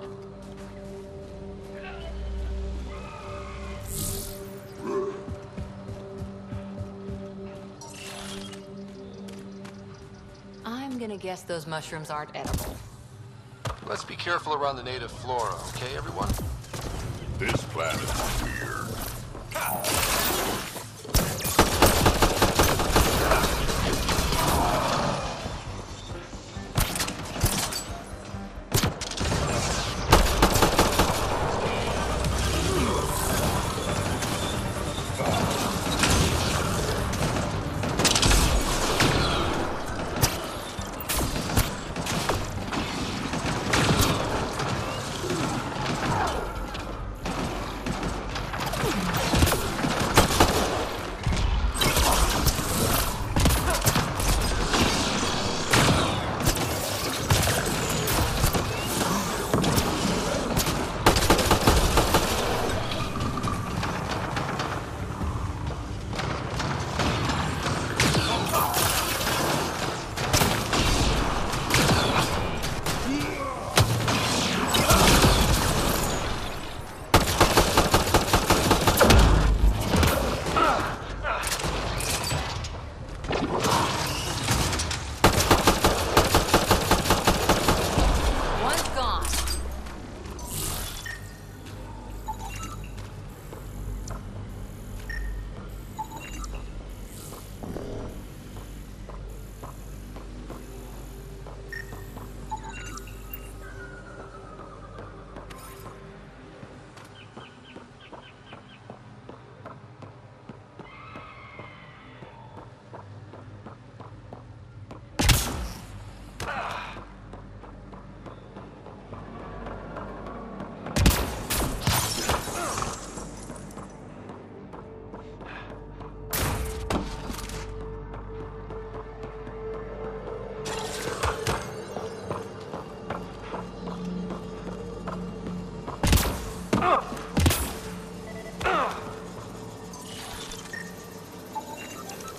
[SPEAKER 16] I'm gonna guess those mushrooms aren't edible.
[SPEAKER 21] Let's be careful around the native flora, okay, everyone?
[SPEAKER 4] This planet is weird.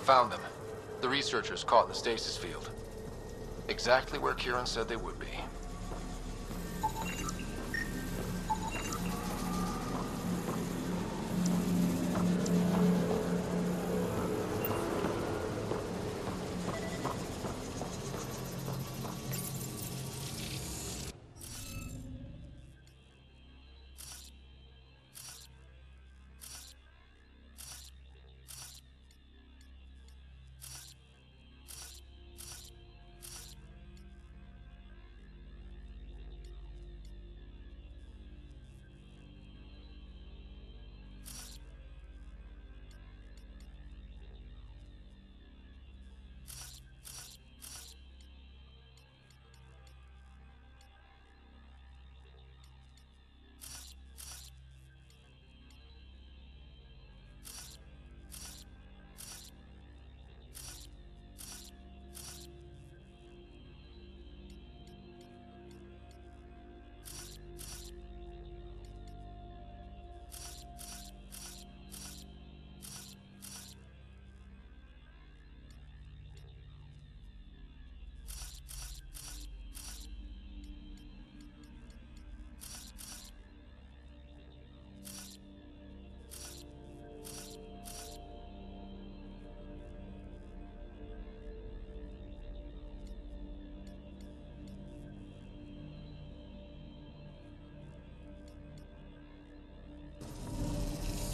[SPEAKER 6] Found them. The researchers caught in the stasis field. Exactly where Kieran said they would be.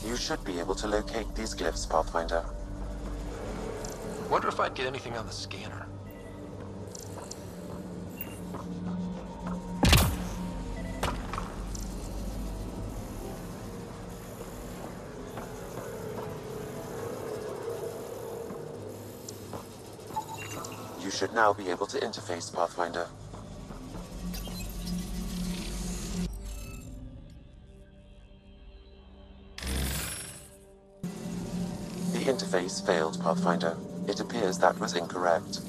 [SPEAKER 14] You should be able to locate these glyphs, Pathfinder.
[SPEAKER 6] Wonder if I'd get anything on the scanner.
[SPEAKER 14] You should now be able to interface, Pathfinder. The interface failed, Pathfinder. It appears that was incorrect.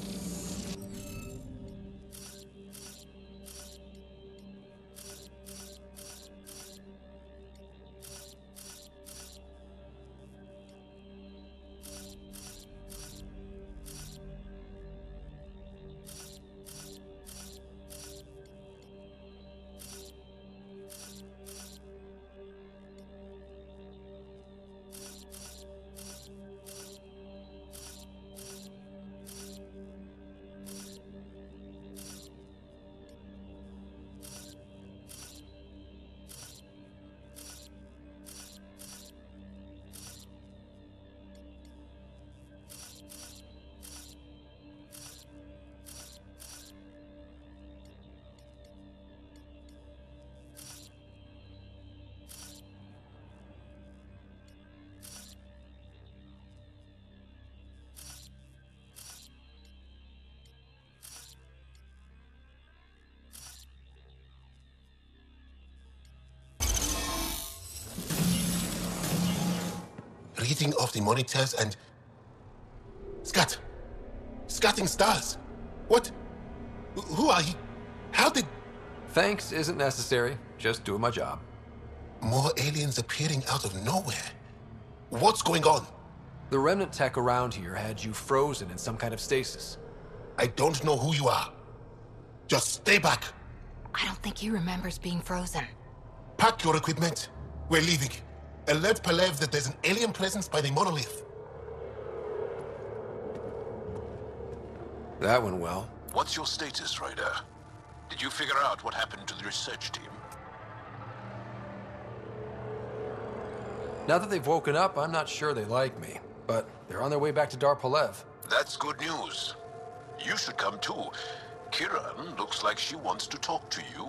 [SPEAKER 8] Reading of the monitors and... Scatting stars. What? Who are he? How did...
[SPEAKER 6] Thanks isn't necessary. Just doing my job.
[SPEAKER 8] More aliens appearing out of nowhere. What's going on?
[SPEAKER 6] The remnant tech around here had you frozen in some kind of stasis.
[SPEAKER 8] I don't know who you are. Just stay back.
[SPEAKER 12] I don't think he remembers being frozen.
[SPEAKER 8] Pack your equipment. We're leaving. Alert Palev that there's an alien presence by the monolith.
[SPEAKER 6] That went well.
[SPEAKER 15] What's your status, Ryder? Did you figure out what happened to the research team?
[SPEAKER 6] Now that they've woken up, I'm not sure they like me. But they're on their way back to Dar Palev.
[SPEAKER 15] That's good news. You should come too. Kieran looks like she wants to talk to you.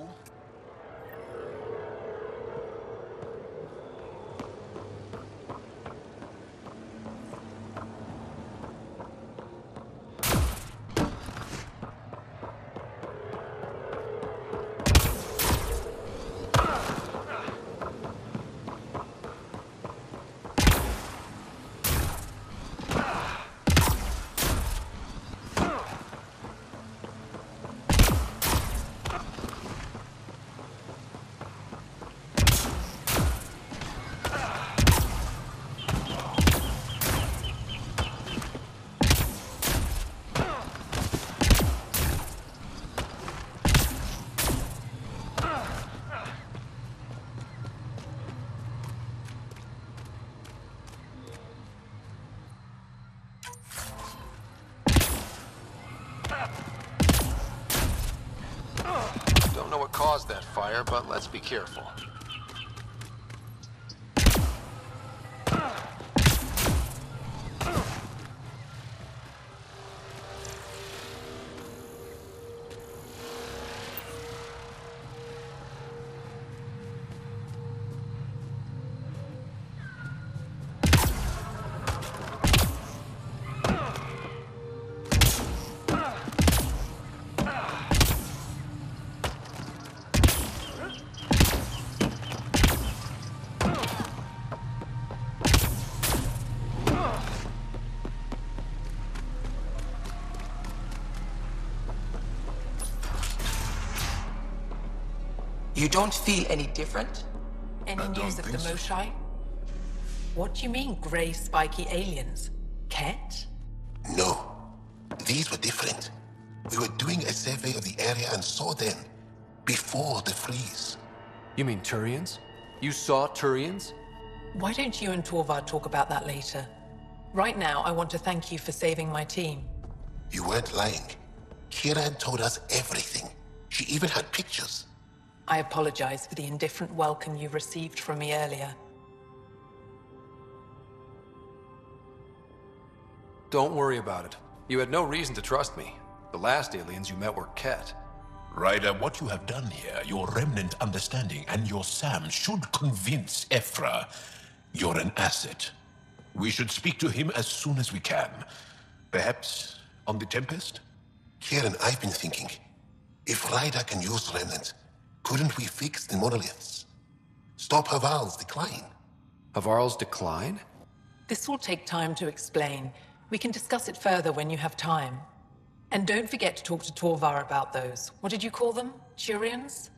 [SPEAKER 6] caused that fire, but let's be careful.
[SPEAKER 7] You don't feel any different? Any
[SPEAKER 8] I
[SPEAKER 7] news
[SPEAKER 8] don't
[SPEAKER 7] of the
[SPEAKER 8] think so.
[SPEAKER 7] Moshai? What do you mean, grey, spiky aliens? Ket?
[SPEAKER 8] No. These were different. We were doing a survey of the area and saw them before the freeze.
[SPEAKER 6] You mean Turians? You saw Turians?
[SPEAKER 7] Why don't you and Torvar talk about that later? Right now, I want to thank you for saving my team.
[SPEAKER 8] You weren't lying. Kira had told us everything. She even had pictures.
[SPEAKER 7] I apologize for the indifferent welcome you received from me earlier.
[SPEAKER 6] Don't worry about it. You had no reason to trust me. The last aliens you met were Ket.
[SPEAKER 15] Ryder, what you have done here, your remnant understanding and your Sam should convince Ephra you're an asset. We should speak to him as soon as we can. Perhaps on the Tempest?
[SPEAKER 8] Kieran, I've been thinking. If Ryder can use remnants, couldn't we fix the monoliths? Stop Haval's decline?
[SPEAKER 6] Havarl's decline?
[SPEAKER 7] This will take time to explain. We can discuss it further when you have time. And don't forget to talk to Torvar about those. What did you call them? Turians?